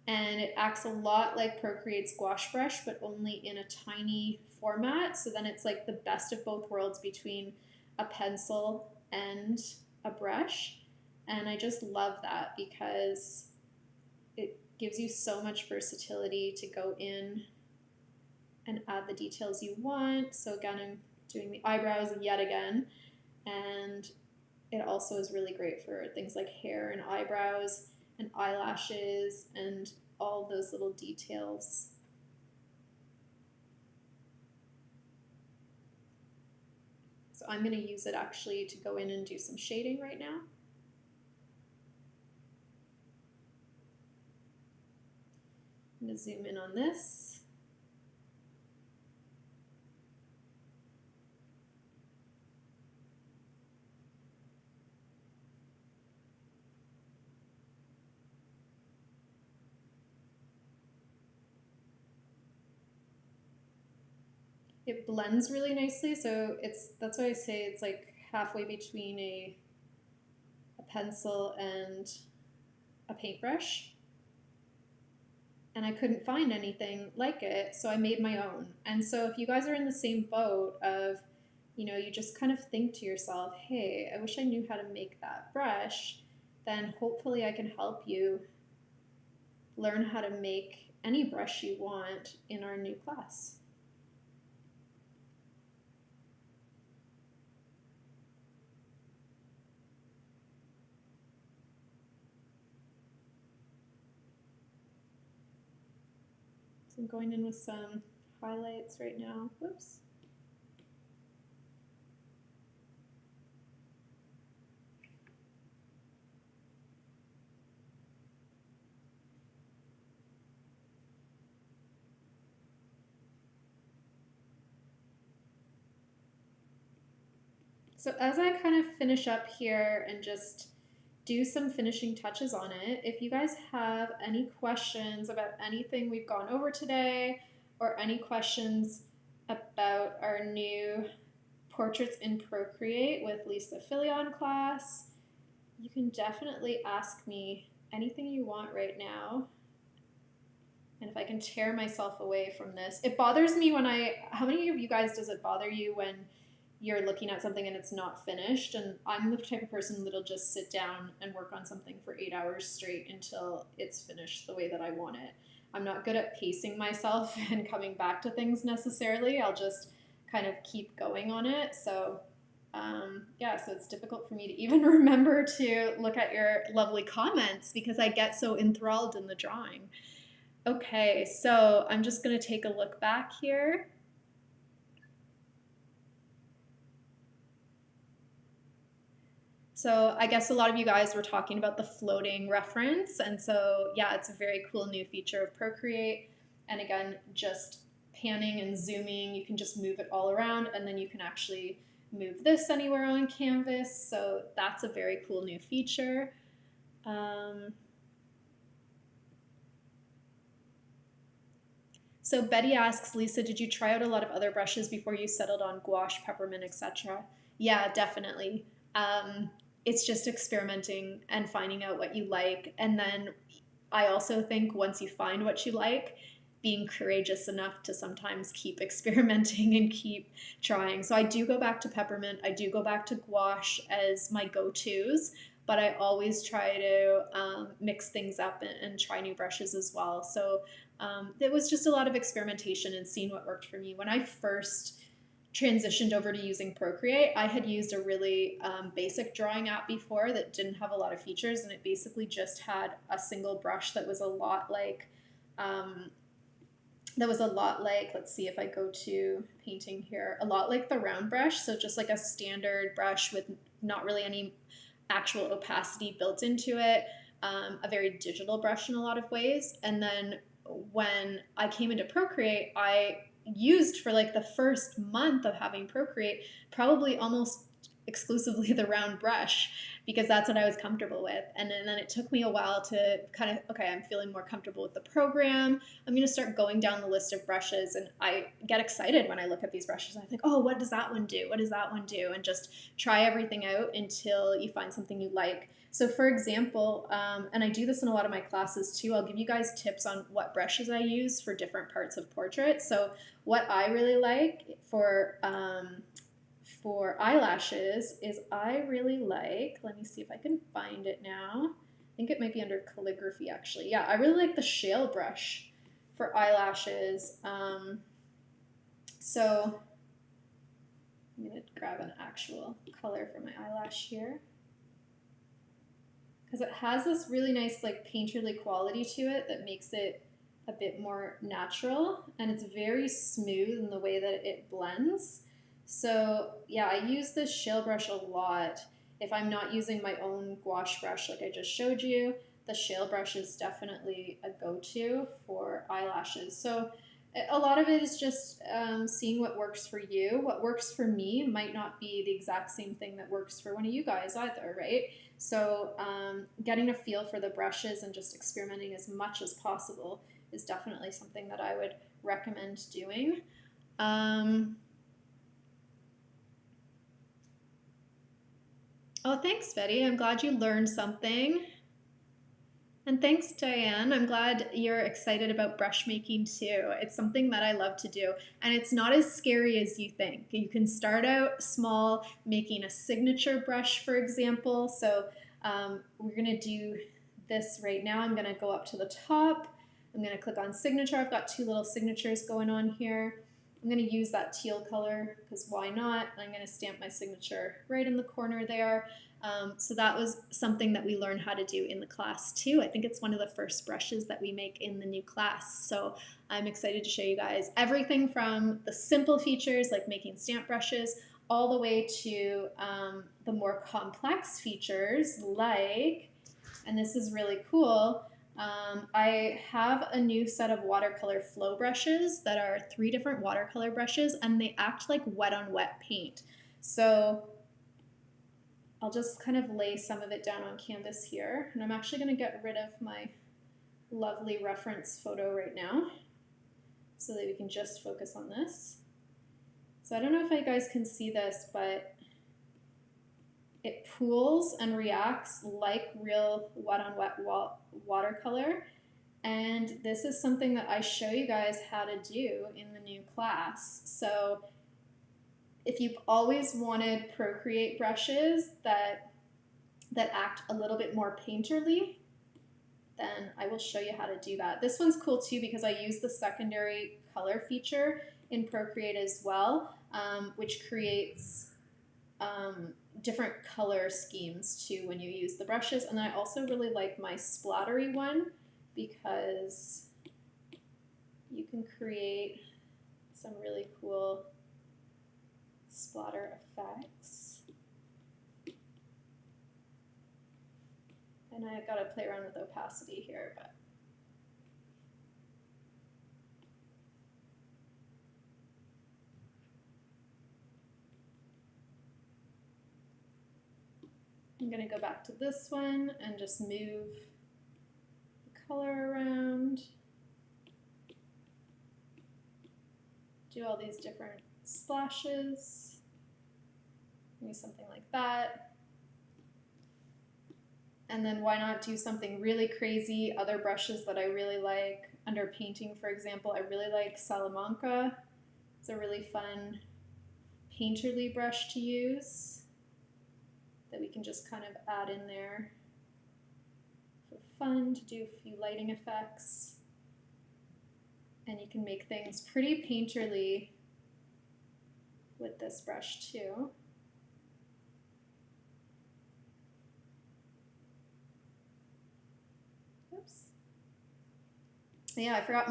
and it acts a lot like Procreate's gouache brush, but only in a tiny format. So then it's like the best of both worlds between a pencil and a brush. And I just love that because it gives you so much versatility to go in and add the details you want. So again, I'm doing the eyebrows yet again. And it also is really great for things like hair and eyebrows and eyelashes and all those little details. So I'm going to use it actually to go in and do some shading right now. I'm going to zoom in on this. It blends really nicely, so that's why I say it's like halfway between a pencil and a paintbrush. And I couldn't find anything like it, so I made my own. And so if you guys are in the same boat of, you know, you just kind of think to yourself, hey, I wish I knew how to make that brush, then hopefully I can help you learn how to make any brush you want in our new class. So I'm going in with some highlights right now. Whoops. So as I kind of finish up here and just do some finishing touches on it, if you guys have any questions about anything we've gone over today, or any questions about our new Portraits in Procreate with Lisa Filion class, you can definitely ask me anything you want right now. And if I can tear myself away from this, it bothers me when how many of you guys does it bother you when you're looking at something and it's not finished? And I'm the type of person that'll just sit down and work on something for 8 hours straight until it's finished the way that I want it. I'm not good at pacing myself and coming back to things necessarily. I'll just kind of keep going on it. So yeah, so it's difficult for me to even remember to look at your lovely comments because I get so enthralled in the drawing. Okay, so I'm just going to take a look back here. So I guess a lot of you guys were talking about the floating reference, and so yeah, it's a very cool new feature of Procreate. And again, just panning and zooming, you can just move it all around, and then you can actually move this anywhere on canvas. So that's a very cool new feature. So Betty asks, Lisa, did you try out a lot of other brushes before you settled on gouache, peppermint, etc.? Yeah, definitely. It's just experimenting and finding out what you like. And then I also think once you find what you like, being courageous enough to sometimes keep experimenting and keep trying. So I do go back to peppermint. I do go back to gouache as my go-tos, but I always try to mix things up and try new brushes as well. So it was just a lot of experimentation and seeing what worked for me. When I first transitioned over to using Procreate, I had used a really basic drawing app before that didn't have a lot of features, and it basically just had a single brush that was a lot like, let's see if I go to painting here, a lot like the round brush. So just like a standard brush with not really any actual opacity built into it, a very digital brush in a lot of ways. And then when I came into Procreate, I used for like the first month of having Procreate probably almost exclusively the round brush because that's what I was comfortable with. And then it took me a while to kind of, okay, I'm feeling more comfortable with the program. I'm going to start going down the list of brushes, and I get excited when I look at these brushes. I think, oh, what does that one do? What does that one do? And just try everything out until you find something you like. So for example, and I do this in a lot of my classes too, I'll give you guys tips on what brushes I use for different parts of portraits. So what I really like for eyelashes is I really like, let me see if I can find it now. I think it might be under calligraphy actually. Yeah, I really like the shale brush for eyelashes. So I'm gonna grab an actual color for my eyelash here, because it has this really nice like painterly quality to it that makes it a bit more natural, and it's very smooth in the way that it blends. So yeah, I use this shale brush a lot. If I'm not using my own gouache brush like I just showed you, the shale brush is definitely a go-to for eyelashes. So a lot of it is just seeing what works for you. What works for me might not be the exact same thing that works for one of you guys either, right? So getting a feel for the brushes and just experimenting as much as possible is definitely something that I would recommend doing. Oh, thanks, Betty. I'm glad you learned something. And thanks, Diane. I'm glad you're excited about brush making too. It's something that I love to do, and it's not as scary as you think. You can start out small, making a signature brush, for example. So we're gonna do this right now. I'm gonna go up to the top. I'm gonna click on signature. I've got two little signatures going on here. I'm gonna use that teal color because why not? I'm gonna stamp my signature right in the corner there. So that was something that we learned how to do in the class too. I think it's one of the first brushes that we make in the new class. So I'm excited to show you guys everything from the simple features like making stamp brushes all the way to the more complex features like, and this is really cool, I have a new set of watercolor flow brushes that are 3 different watercolor brushes, and they act like wet on wet paint. So I'll just kind of lay some of it down on canvas here, and I'm actually going to get rid of my lovely reference photo right now so that we can just focus on this. So I don't know if you guys can see this, but it pools and reacts like real wet on wet watercolor. And this is something that I show you guys how to do in the new class. So if you've always wanted Procreate brushes that act a little bit more painterly, then I will show you how to do that. This one's cool too because I use the secondary color feature in Procreate as well, which creates different color schemes too when you use the brushes. And I also really like my splattery one because you can create some really cool splatter effects. And I gotta play around with opacity here, but I'm gonna go back to this one and just move the color around. do all these different splashes. Maybe something like that. And then why not do something really crazy? Other brushes that I really like under painting, for example, I really like Salamanca. It's a really fun painterly brush to use that we can just kind of add in there for fun to do a few lighting effects. And you can make things pretty painterly with this brush too. Oops. Yeah, I forgot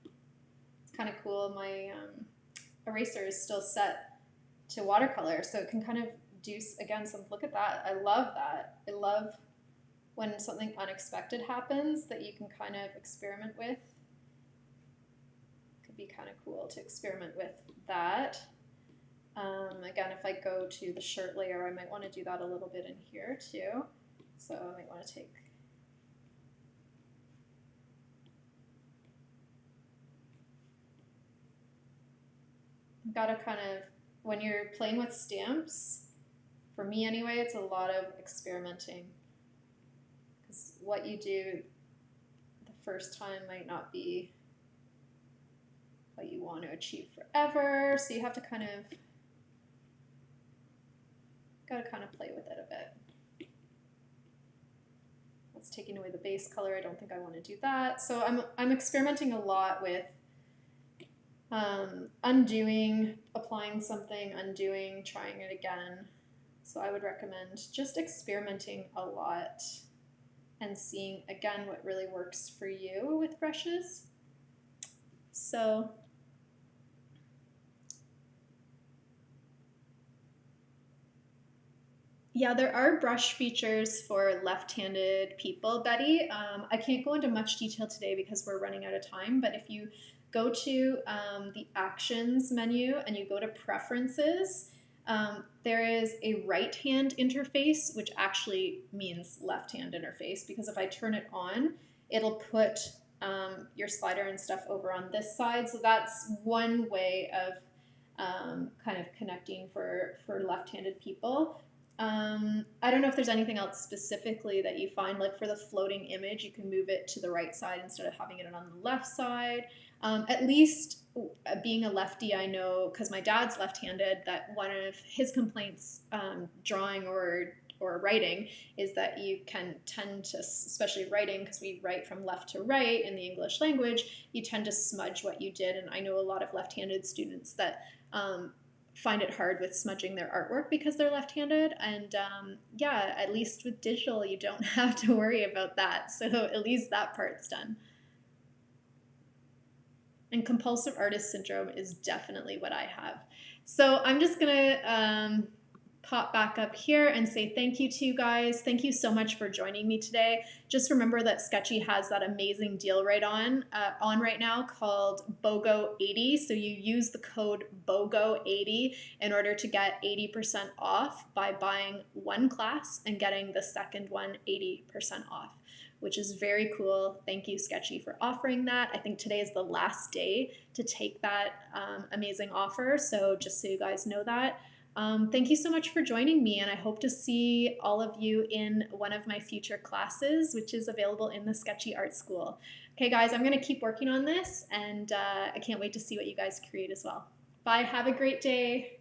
it's kind of cool, my eraser is still set to watercolor, so it can kind of do, again, some, look at that. I love that. I love when something unexpected happens that you can kind of experiment with. Could be kind of cool to experiment with that. Again, if I go to the shirt layer, I might want to do that a little bit in here too. So I might want to take got to kind of, when you're playing with stamps, for me anyway, it's a lot of experimenting. Because what you do the first time might not be what you want to achieve forever. So you have to kind of, got to kind of play with it a bit. That's taking away the base color. I don't think I want to do that. So I'm experimenting a lot with undoing, applying something, undoing, trying it again. So I would recommend just experimenting a lot and seeing, again, what really works for you with brushes. So yeah, there are brush features for left-handed people, Betty. I can't go into much detail today because we're running out of time, but if you go to the Actions menu and you go to Preferences, there is a right-hand interface, which actually means left-hand interface, because if I turn it on, it'll put your slider and stuff over on this side. So that's one way of kind of connecting for left-handed people. I don't know if there's anything else specifically that you find, like for the floating image, you can move it to the right side instead of having it on the left side. At least being a lefty, I know, because my dad's left-handed, that one of his complaints drawing or writing is that you can tend to, especially writing, because we write from left to right in the English language, you tend to smudge what you did. And I know a lot of left-handed students that find it hard with smudging their artwork because they're left-handed. And yeah, at least with digital, you don't have to worry about that. So at least that part's done. And compulsive artist syndrome is definitely what I have. So I'm just gonna pop back up here and say thank you to you guys. Thank you so much for joining me today. Just remember that Sktchy has that amazing deal right on right now called BOGO80. So you use the code BOGO80 in order to get 80% off by buying one class and getting the second one 80% off, which is very cool. Thank you, Sktchy, for offering that. I think today is the last day to take that amazing offer. So just so you guys know that. Thank you so much for joining me, and I hope to see all of you in one of my future classes, which is available in the Sktchy Art School. Okay, guys, I'm going to keep working on this, and I can't wait to see what you guys create as well. Bye. Have a great day.